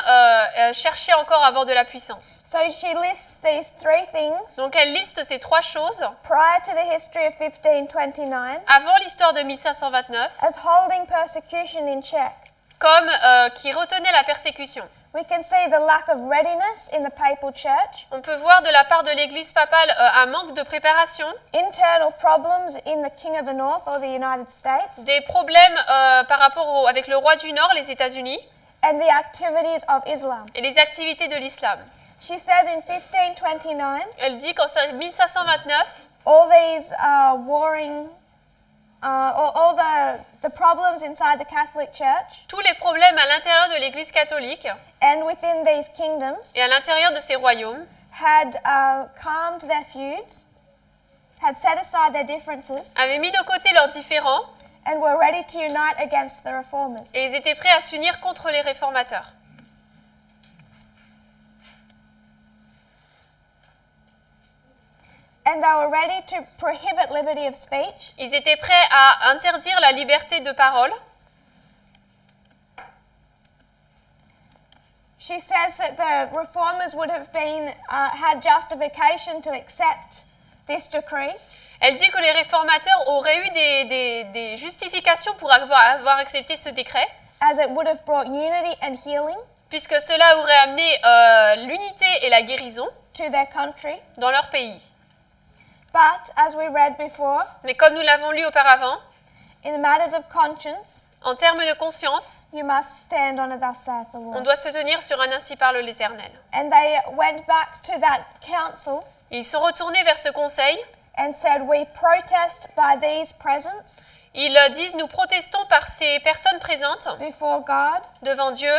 cherchait encore à avoir de la puissance. So she lists these three things Donc elle liste ces trois choses prior to the history of 1529 avant l'histoire de 1529 as holding persecution in check. comme qui retenait la persécution. We can see the lack of readiness in the papal church, On peut voir de la part de l'Église papale un manque de préparation, internal problems in the King of the North or the United States, des problèmes par rapport avec le roi du Nord, les États-Unis, and the activities of Islam. et les activités de l'islam. She says in 1529, Elle dit qu'en 1529, all these warring, all the problems inside the Catholic Church tous les problèmes à l'intérieur de l'Église catholique and within these kingdoms et à l'intérieur de ces royaumes had calmed their feuds, had set aside their differences, avaient mis de côté leurs différends and were ready to unite against the reformers. et ils étaient prêts à s'unir contre les réformateurs. And they were ready to prohibit liberty of speech, Ils étaient prêts à interdire la liberté de parole. She says that the reformers would have been had justification to accept this decree, Elle dit que les réformateurs auraient eu des justifications pour avoir accepté ce décret, as it would have brought unity and healing puisque cela aurait amené l'unité et la guérison to their country. dans leur pays. But as we read before, Mais comme nous l'avons lu auparavant, in the matters of conscience, en termes de conscience, you must stand on it, thus saith the on Lord. doit se tenir sur un ainsi parle l'Éternel. And they went back to that council Ils sont retournés vers ce conseil. and said, we protest by these presents Ils disent, nous protestons par ces personnes présentes before God, devant Dieu,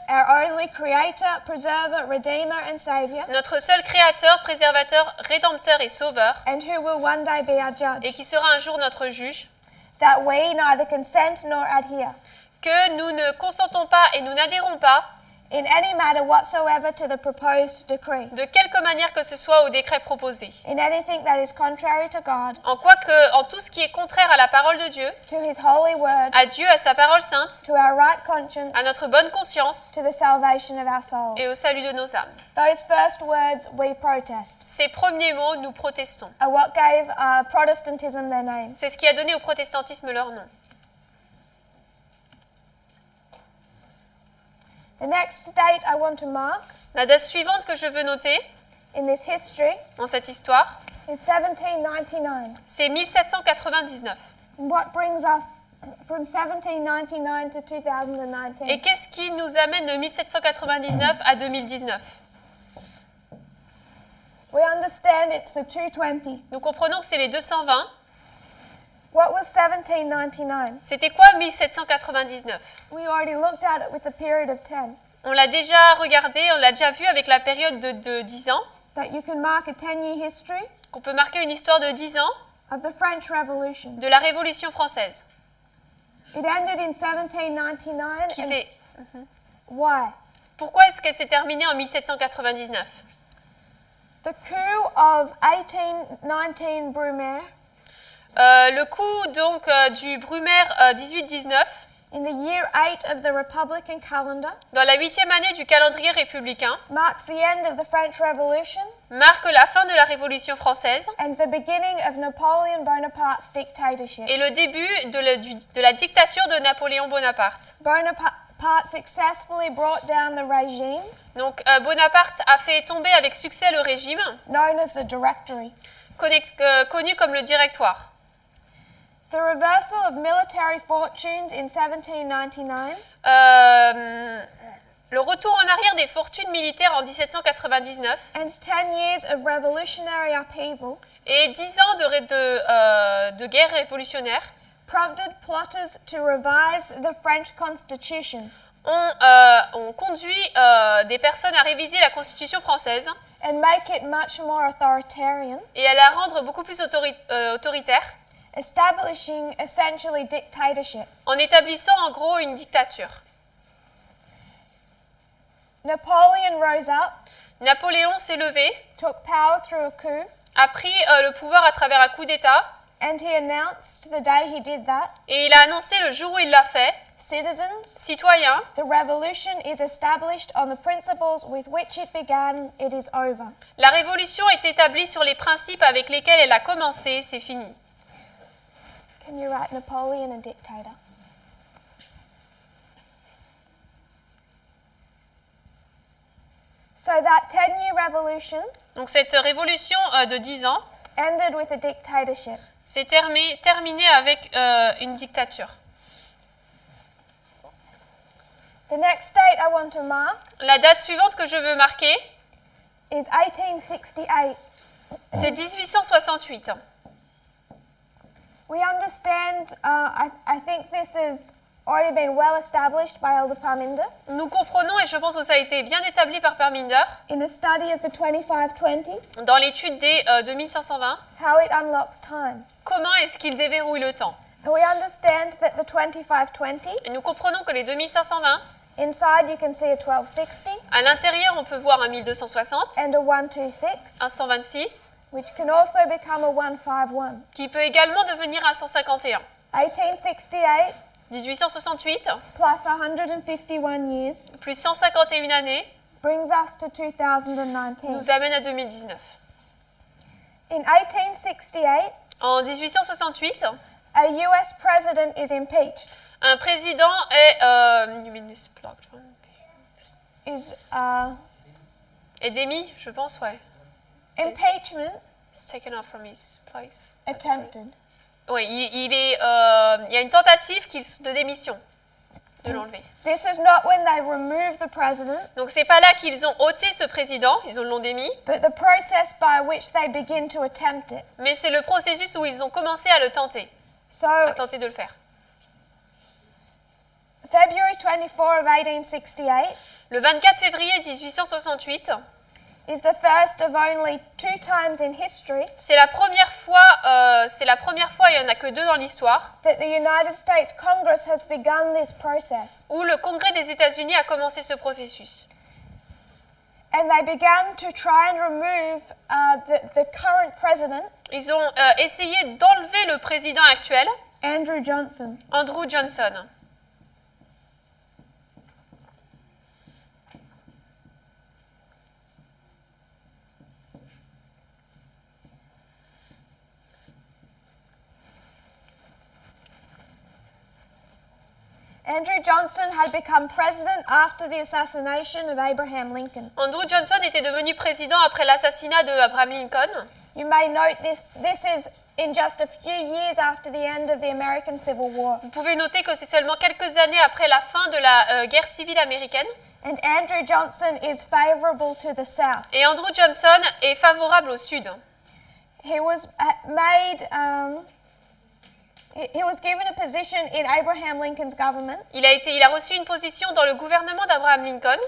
our only creator, preserver, redeemer and savior, notre seul créateur, préservateur, rédempteur et sauveur, and who will one day be our judge, et qui sera un jour notre juge, that we neither consent nor adhere que nous ne consentons pas et nous n'adhérons pas in any matter whatsoever to the proposed decree, de quelque manière que ce soit au décret proposé. in anything that is contrary to God, En tout ce qui est contraire à la parole de Dieu, to his holy word, à Dieu, à sa parole sainte, to our right conscience, à notre bonne conscience to the salvation of our souls. et au salut de nos âmes. Those first words, we protest, Ces premiers mots, nous protestons. are what gave Protestantism their name. C'est ce qui a donné au protestantisme leur nom. The next date I want to mark La date suivante que je veux noter in this history dans cette histoire, is 1799. c'est 1799. And what brings us from 1799 to 2019? Et qu'est-ce qui nous amène de 1799 à 2019 ? We understand it's the 220. Nous comprenons que c'est les 220. What was 1799? C'était quoi 1799 ? We already looked at it with the period of 10. On l'a déjà regardé, on l'a déjà vu avec la période de 10 ans, that you can mark a 10-year history qu'on peut marquer une histoire de 10 ans of the French Revolution. de la Révolution française. It ended in 1799. Qui and s'est- why? Pourquoi est-ce qu'elle s'est terminée en 1799? The coup of 1819 Brumaire Le coup donc du Brumaire 1819, in the year 8 of the Republican calendar dans la 8e année du calendrier républicain, marks the end of the French Revolution marque la fin de la Révolution française and the beginning of Napoleon Bonaparte's dictatorship. et le début de la dictature de Napoléon Bonaparte. Bonaparte successfully brought down the regime Donc Bonaparte a fait tomber avec succès le régime, known as the Directory. connu comme le Directoire. The reversal of military fortunes in 1799 Le retour en arrière des fortunes militaires en 1799 and 10 years of revolutionary upheaval et 10 ans de guerre révolutionnaire prompted plotters to revise the French constitution ont conduit des personnes à réviser la Constitution française and make it much more authoritarian, et à la rendre beaucoup plus autoritaire, establishing essentially dictatorship. en établissant en gros une dictature. Napoleon rose up, Napoléon s'est levé, took power through a coup, a pris le pouvoir à travers un coup d'État and he announced the day he did that, et il a annoncé le jour où il l'a fait, citizens, citoyens, the revolution is established on the principles with which it began, it is over. la révolution est établie sur les principes avec lesquels elle a commencé, c'est fini. Can you write Napoleon a dictator? So that 10-year revolution Donc cette révolution de 10 ans ended with a dictatorship. s'est terminée avec une dictature. The next date I want to mark La date suivante que je veux marquer, is 1868. c'est 1868. We understand, I think this has already been well established by Elder Parminder Nous comprenons, et je pense que ça a été bien établi par Parminder, in a study of the 2520, dans l'étude des 2520, how it unlocks time. comment est-ce qu'il déverrouille le temps. And we understand that the 2520, Et nous comprenons que les 2520, inside you can see a 1260 à l'intérieur, on peut voir un 1260, and a 126, un 126, which can also become a 151. qui peut également devenir un 151. 1868 1868, plus 151 years plus 151 années, brings us to 2019. nous amène à 2019. In 1868, En 1868, a US president is impeached. un président est démis, je pense, ouais. Impeachment It's taken off from his place. attempted. Oui, il y a une tentative de démission, de l'enlever. This is not when they remove the president, Donc c'est pas là qu'ils ont ôté ce président, ils l'ont démis, but the process by which they begin to attempt it. mais c'est le processus où ils ont commencé à le tenter, So, à tenter de le faire. February 24 of 1868 Le 24 février 1868, is the first of only 2 times in history c'est la première fois, il y en a que 2 dans l'histoire, that the United States Congress has begun this process. où le Congrès des États-Unis a commencé ce processus. And they began to try and remove the current president, Ils ont essayé d'enlever le président actuel, Andrew Johnson. Andrew Johnson. Andrew Johnson had become president after the assassination of Abraham Lincoln. Andrew Johnson était devenu président après l'assassinat de Abraham Lincoln. You may note this is in just a few years after the end of the American Civil War. Vous pouvez noter que c'est seulement quelques années après la fin de la guerre civile américaine. And Andrew Johnson is favorable to the South. Et Andrew Johnson est favorable au Sud. He was made He was given a position in Abraham Lincoln's government Il a reçu une position dans le gouvernement d'Abraham Lincoln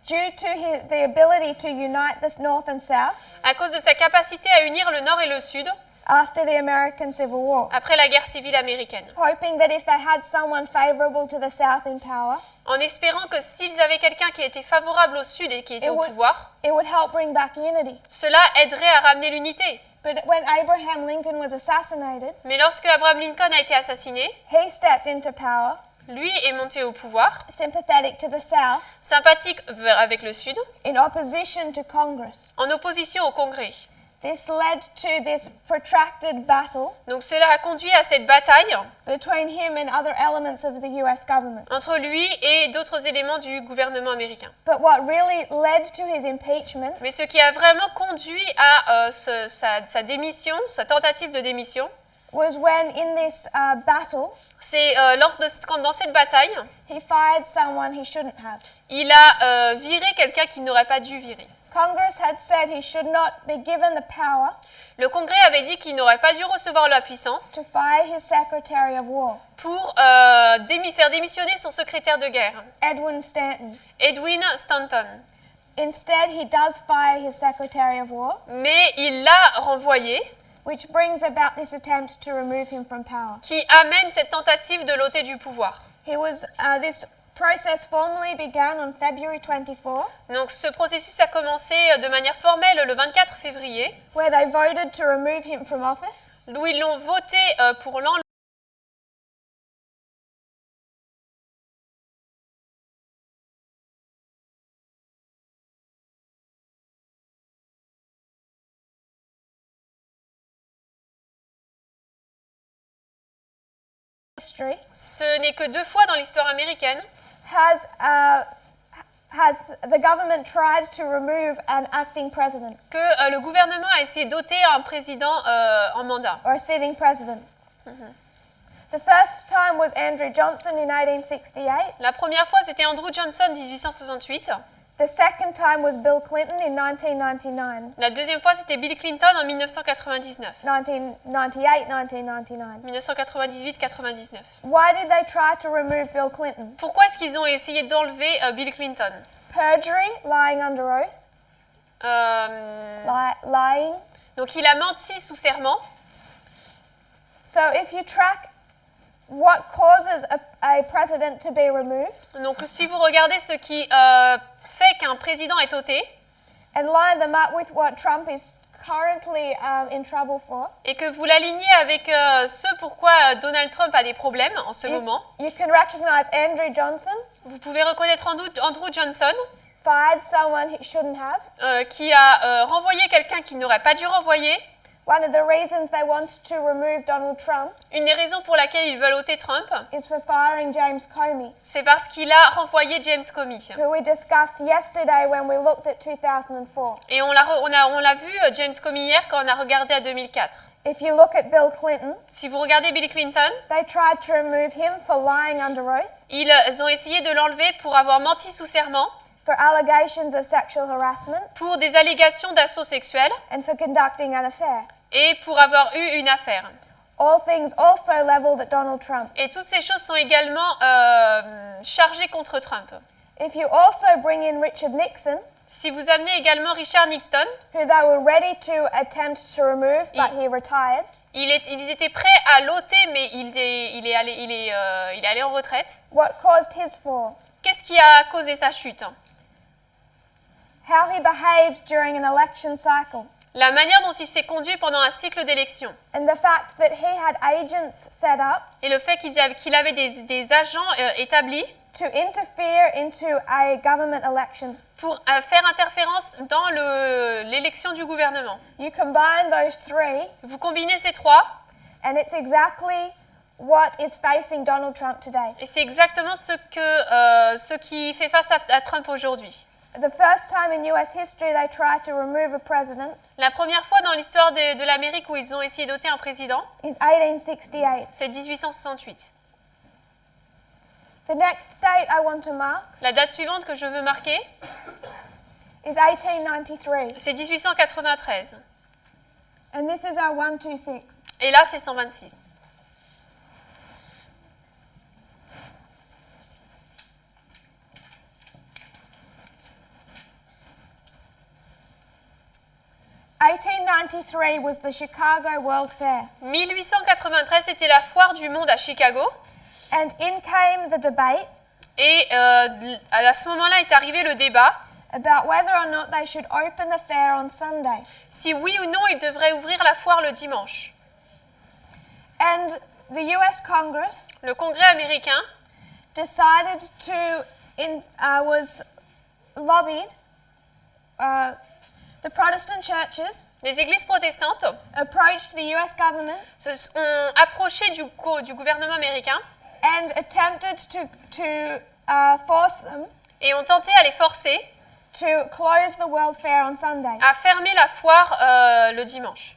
due to the ability to unite the North and South à cause de sa capacité à unir le Nord et le Sud after the American Civil War, après la guerre civile américaine, hoping that if they had someone favorable to the South in power, en espérant que s'ils avaient quelqu'un qui était favorable au Sud et qui était It au would- pouvoir, it would help bring back unity. cela aiderait à ramener l'unité. But when Abraham Lincoln was assassinated, Mais lorsque Abraham Lincoln a été assassiné, he stepped into power, lui est monté au pouvoir, sympathetic to the South, sympathique avec le Sud, in opposition to Congress. en opposition au Congrès. This led to this protracted battle Donc cela a conduit à cette bataille between him and other elements of the US government. entre lui et d'autres éléments du gouvernement américain. But what really led to his impeachment Mais ce qui a vraiment conduit à sa démission, sa tentative de démission, was when in this battle c'est dans cette bataille, he fired someone he shouldn't have. il a viré quelqu'un qu'il n'aurait pas dû virer. Congress had said he should not be given the power Le Congrès avait dit qu'il n'aurait pas dû recevoir la puissance to fire his Secretary of War, pour faire démissionner son secrétaire de guerre, Edwin Stanton. Edwin Stanton. Instead, he does fire his Secretary of War, Mais il l'a renvoyé, which brings about this attempt to remove him from power. qui amène cette tentative de l'ôter du pouvoir. This process formally began on February 24, Donc ce processus a commencé de manière formelle le 24 février, where they voted to remove him from office. où ils l'ont voté pour l'enlever. History Ce n'est que 2 fois dans l'histoire américaine has the government tried to remove an acting president que le gouvernement a essayé d'ôter un président en mandat. or a sitting president. The first time was Andrew Johnson in 1868. La première fois, c'était Andrew Johnson, 1868. The second time was Bill Clinton in 1999. La deuxième fois, c'était Bill Clinton en 1999. 1998. 1998-99. Why did they try to remove Bill Clinton? Pourquoi est-ce qu'ils ont essayé d'enlever Bill Clinton? Perjury, lying under oath, lying. Donc il a menti sous serment. So if you track what causes a president to be removed Donc si vous regardez ce qui fait qu'un président est ôté and line them up with what Trump is currently in trouble for, et que vous l'alignez avec ce pourquoi Donald Trump a des problèmes en ce moment, you can recognize Andrew Johnson vous pouvez reconnaître Andrew Johnson fired someone he shouldn't have. qui a renvoyé quelqu'un qu'il n'aurait pas dû renvoyer. One of the reasons they want to remove Donald Trump Une des raisons pour laquelle ils veulent ôter Trump, is for firing James Comey, c'est parce qu'il a renvoyé James Comey. who we discussed yesterday when we looked at 2004. Et on l'a vu, James Comey, hier, quand on a regardé à 2004. If you look at Bill Clinton, Si vous regardez Bill Clinton, they tried to remove him for lying under oath, ils ont essayé de l'enlever pour avoir menti sous serment, for allegations of sexual harassment, pour des allégations d'assaut sexuel and for conducting an affair. et pour avoir eu une affaire. All things also leveled at Donald Trump. Et toutes ces choses sont également chargées contre Trump. If you also bring in Richard Nixon, Si vous amenez également Richard Nixon, who they were ready to attempt to remove, but he retired, ils étaient prêts à l'ôter, mais il est allé en retraite. what caused his fall? Qu'est-ce qui a causé sa chute? How he behaved during an election cycle, La manière dont il s'est conduit pendant un cycle d'élection and the fact that he had agents set up et le fait qu'il avait des agents établis to interfere into a government election. pour faire interférence dans l'élection du gouvernement. You combine those three, Vous combinez ces trois and it's exactly what is facing Donald Trump today. et c'est exactement ce qui fait face à Trump aujourd'hui. The first time in US history they tried to remove a president La première fois dans l'histoire de l'Amérique où ils ont essayé d'ôter un président, is 1868. c'est 1868. The next date I want to mark La date suivante que je veux marquer, is 1893, c'est 1893. and this is our 126. Et là, c'est 126. 1893 was the Chicago World Fair, 1893, c'était la foire du monde à Chicago. and in came the debate Et à ce moment-là est arrivé le débat about whether or not they should open the fair on Sunday. si oui ou non il devrait ouvrir la foire le dimanche. And the US Congress Le Congrès américain decided to, was lobbied, the Protestant churches les églises protestantes approached the US government se sont approchées du gouvernement américain and attempted to force them et ont tenté à les forcer to close the World Fair on Sunday. à fermer la foire le dimanche.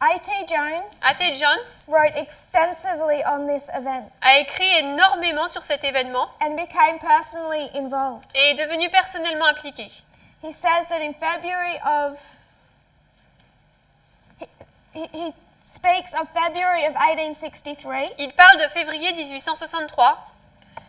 A.T. Jones A.T. Jones wrote extensively on this event a écrit énormément sur cet événement and became personally involved. et est devenu personnellement impliqué. He says that in February of he speaks of February of 1863 Il parle de février 1863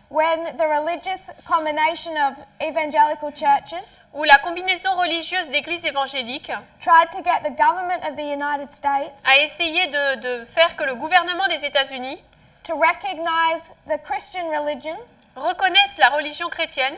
when the religious combination of evangelical churches où la combinaison religieuse d'églises évangéliques tried to get the government of the United States a essayé de faire que le gouvernement des États-Unis to recognize the Christian religion reconnaisse la religion chrétienne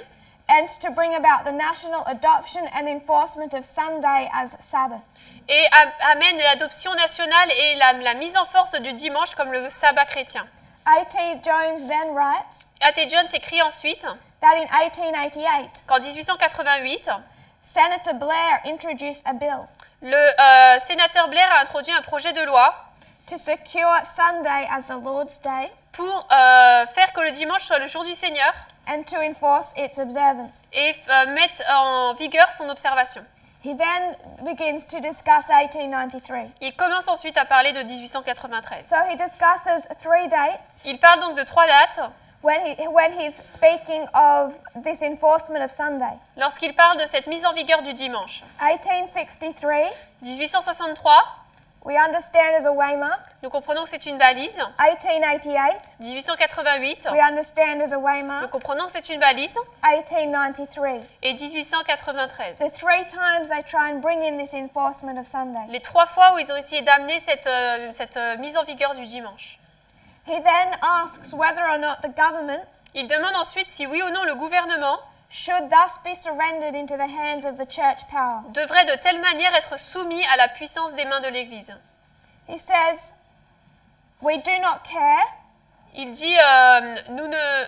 and to bring about the national adoption and enforcement of Sunday as Sabbath. et amène l'adoption nationale et la mise en force du dimanche comme le sabbat chrétien. A.T. Jones then writes A.T. Jones écrit ensuite that in 1888, qu'en 1888, Senator Blair introduced a bill le sénateur Blair a introduit un projet de loi to secure Sunday as the Lord's Day pour faire que le dimanche soit le jour du Seigneur and to enforce its observance. et mettre en vigueur son observation. He then begins to discuss 1893. Il commence ensuite à parler de 1893. So he discusses 3 dates Il parle donc de 3 dates when he's speaking of this enforcement of Sunday. lorsqu'il parle de cette mise en vigueur du dimanche. 1863, 1863, we understand as a waymark. nous comprenons que c'est une balise. 1888, 1888, we understand as a nous waymark. comprenons que c'est une balise. 1893. Et 1893. The 3 times they try and bring in this enforcement of Sunday. Les 3 fois où ils ont essayé d'amener cette mise en vigueur du dimanche. He then asks whether or not the government Il demande ensuite si oui ou non le gouvernement should thus be surrendered into the hands of the church power. devrait de telle manière être soumis à la puissance des mains de l'Église. He says, we do not care Il dit, nous ne...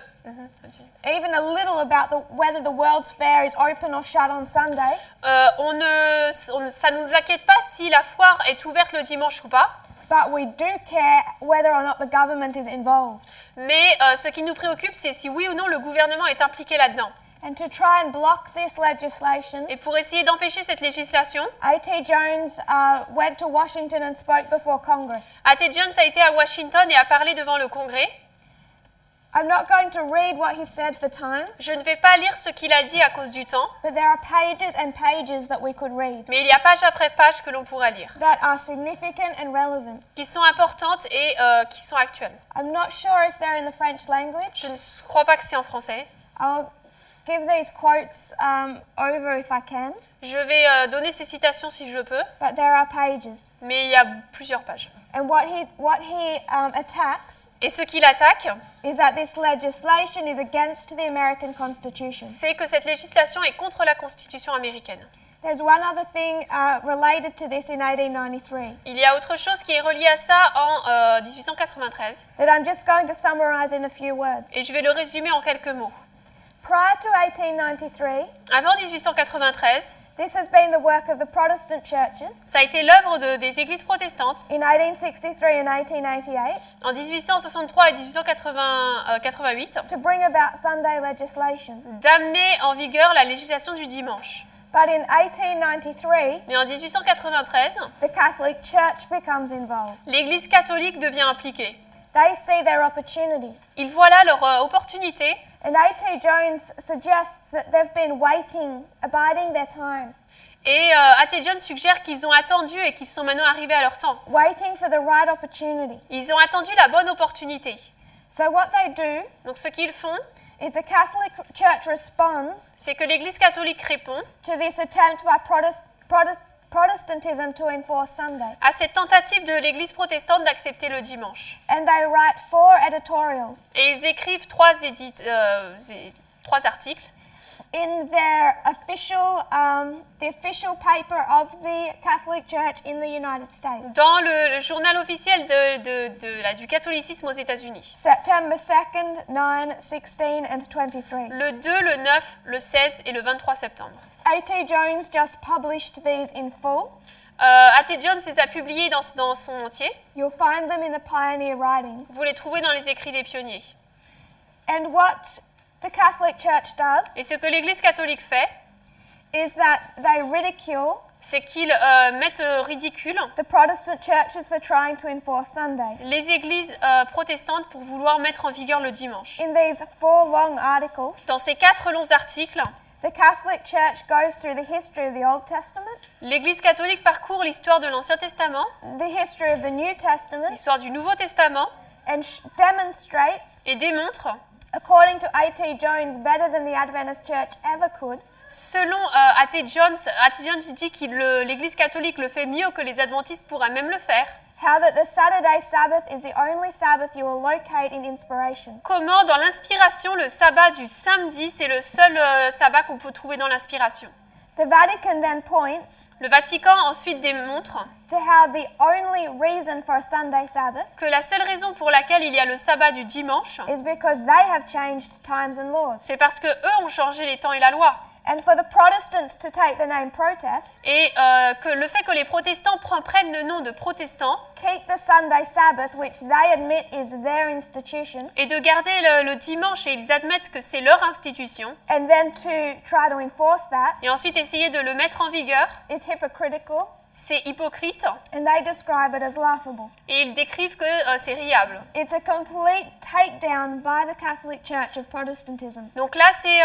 even a little about whether the World's Fair is open or shut on Sunday, ça ne nous inquiète pas si la foire est ouverte le dimanche ou pas, but we do care whether or not the government is involved. mais ce qui nous préoccupe, c'est si oui ou non le gouvernement est impliqué là-dedans. And to try and block this legislation, Et pour essayer d'empêcher cette législation, A.T. Jones went to Washington and spoke before Congress. A.T. Jones a été à Washington et a parlé devant le Congrès. I'm not going to read what he said for time, Je ne vais pas lire ce qu'il a dit à cause du temps, but there are pages and pages that we could read mais il y a page après page que l'on pourra lire, that are significant and relevant. qui sont importantes et qui sont actuelles. I'm not sure if they're in the French language. Je ne crois pas que c'est en français. I'll give these quotes over if I can, Je vais donner ces citations si je peux, but there are pages. mais il y a plusieurs pages. And what he attacks Et ce qu'il attaque, is that this legislation is against the American Constitution. c'est que cette législation est contre la Constitution américaine. There's one other thing related to this in 1893 Il y a autre chose qui est relié à ça en 1893, that I'm just going to summarize in a few words. et je vais le résumer en quelques mots. Prior to 1893, Avant 1893, this has been the work of the Protestant churches ça a été l'œuvre des églises protestantes in 1863 and 1888 en 1863 et 1888 to bring about Sunday legislation. d'amener en vigueur la législation du dimanche. But in 1893, Mais en 1893, the Catholic Church becomes involved. l'Église catholique devient impliquée. They see their opportunity. Ils voient là leur opportunité And A.T. Jones suggests that they've been waiting, abiding their time, et A.T. Jones suggère qu'ils ont attendu et qu'ils sont maintenant arrivés à leur temps. waiting for the right opportunity. Ils ont attendu la bonne opportunité. So what they do Donc ce qu'ils font, is the Catholic Church responds c'est que l'Église catholique répond to this attempt by Protestantism to enforce Sunday. à cette tentative de l'Église protestante d'accepter le dimanche. And they write 4 editorials Et ils écrivent trois articles in their official, the official paper of the Catholic Church in the United States. dans le journal officiel du catholicisme aux États-Unis. September 2nd, 9, 16 and 23. Le 2, le 9, le 16 et le 23 septembre. A.T. Jones just published these in full. A.T. Jones les a publiés dans son entier. You'll find them in the pioneer writings. Vous les trouvez dans les écrits des pionniers. And what the Catholic Church does Et ce que l'Église catholique fait, is that they ridicule c'est qu'ils mettent ridicule the Protestant churches for trying to enforce Sunday. les églises protestantes pour vouloir mettre en vigueur le dimanche. In these 4 long articles, Dans ces 4 longs articles, the Catholic Church goes through the history of the Old Testament, l'Église catholique parcourt l'histoire de l'Ancien Testament, the history of the New Testament, l'histoire du Nouveau Testament, and et démontre, according to A.T. Jones, better than the Adventist Church ever could, selon A.T. Jones dit que l'Église catholique le fait mieux que les adventistes pourraient même le faire, how that the Saturday Sabbath is the only Sabbath you will locate in inspiration. comment dans l'inspiration, le sabbat du samedi, c'est le seul sabbat qu'on peut trouver dans l'inspiration. The Vatican then points Le Vatican ensuite démontre to how the only reason for a Sunday Sabbath que la seule raison pour laquelle il y a le sabbat du dimanche, is because they have changed times and laws. c'est parce que eux ont changé les temps et la loi. And for the Protestants to take the name protest, Et que le fait que les protestants prennent le nom de protestants keep the Sunday Sabbath, which they admit is their institution, et de garder le dimanche, et ils admettent que c'est leur institution, and then to try to enforce that et ensuite essayer de le mettre en vigueur, is hypocritical, c'est hypocrite, and they describe it as laughable. et ils décrivent que c'est riable. It's a complete takedown by the Catholic Church of Protestantism. Donc là, c'est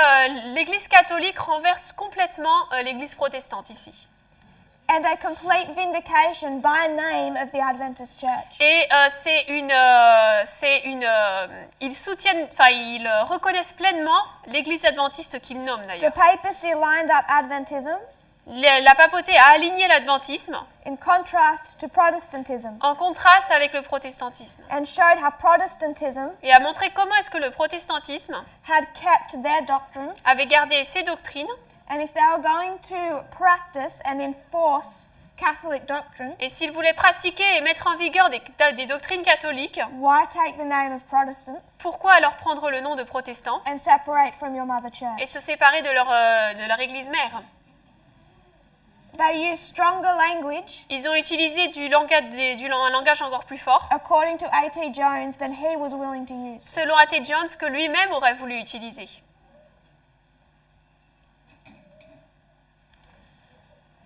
l'Église catholique renverse complètement l'Église protestante ici. And a complete vindication by name of the Adventist Church. Et ils reconnaissent pleinement l'Église adventiste qu'ils nomment The d'ailleurs. papacy lined up Adventism La papauté a aligné l'adventisme in contrast to Protestantism en contraste avec le protestantisme and showed how Protestantism et a montré comment est-ce que le protestantisme had kept their doctrines, avait gardé ses doctrines, and if they were going to practice and enforce Catholic doctrine, et s'ils voulaient pratiquer et mettre en vigueur des doctrines catholiques, why take the name of Protestant pourquoi alors prendre le nom de protestant and separate from your mother church? et se séparer de leur église mère? They use stronger language, Ils ont utilisé un langage encore plus fort, according to A.T. Jones, than he was willing to use. selon A.T. Jones, que lui-même aurait voulu utiliser.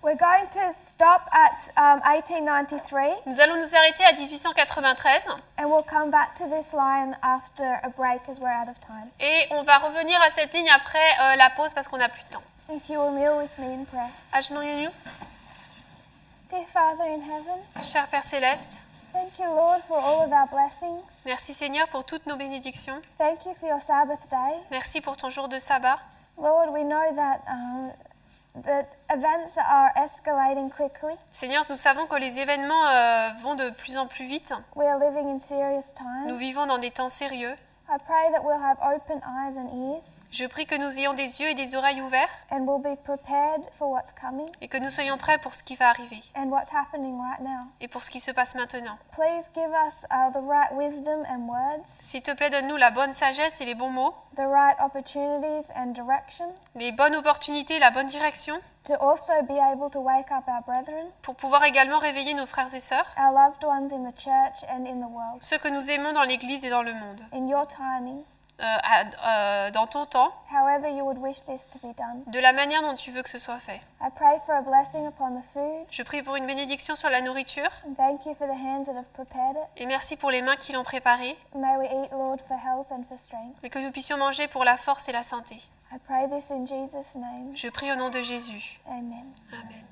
We're going to stop at 1893, Nous allons nous arrêter à 1893 and we'll come back to this line after a break as we're out of time. et on va revenir à cette ligne après la pause parce qu'on n'a plus de temps. If you will kneel with me in prayer. Agenouillons-nous. Dear Father in heaven, Cher Père Céleste, thank you, Lord, for all of our blessings. merci Seigneur pour toutes nos bénédictions. Thank you for your Sabbath day. Merci pour ton jour de sabbat. Lord, we know that events are escalating quickly. Seigneur, nous savons que les événements vont de plus en plus vite. We are living in serious Nous times. vivons dans des temps sérieux. I pray that we'll have open eyes and ears, Je prie que nous ayons des yeux et des oreilles ouverts and we'll be prepared for what's coming et que nous soyons prêts pour ce qui va arriver and what's happening right now. et pour ce qui se passe maintenant. Please give us the right wisdom and words, S'il te plaît, donne-nous la bonne sagesse et les bons mots, the right opportunities and direction, les bonnes opportunités, la bonne direction to also be able to wake up our brethren, pour pouvoir également réveiller nos frères et sœurs, our loved ones in the church and in the world, ceux que nous aimons dans l'Église et dans le monde. in your timing, Dans ton temps, however you would wish this to be done. de la manière dont tu veux que ce soit fait. I pray for a blessing upon the food, Je prie pour une bénédiction sur la nourriture and thank you for the hands that have prepared it. et merci pour les mains qui l'ont préparée May we eat, Lord, for health and for strength. et que nous puissions manger pour la force et la santé. I pray this in Jesus' name. Je prie au nom de Jésus. Amen. Amen.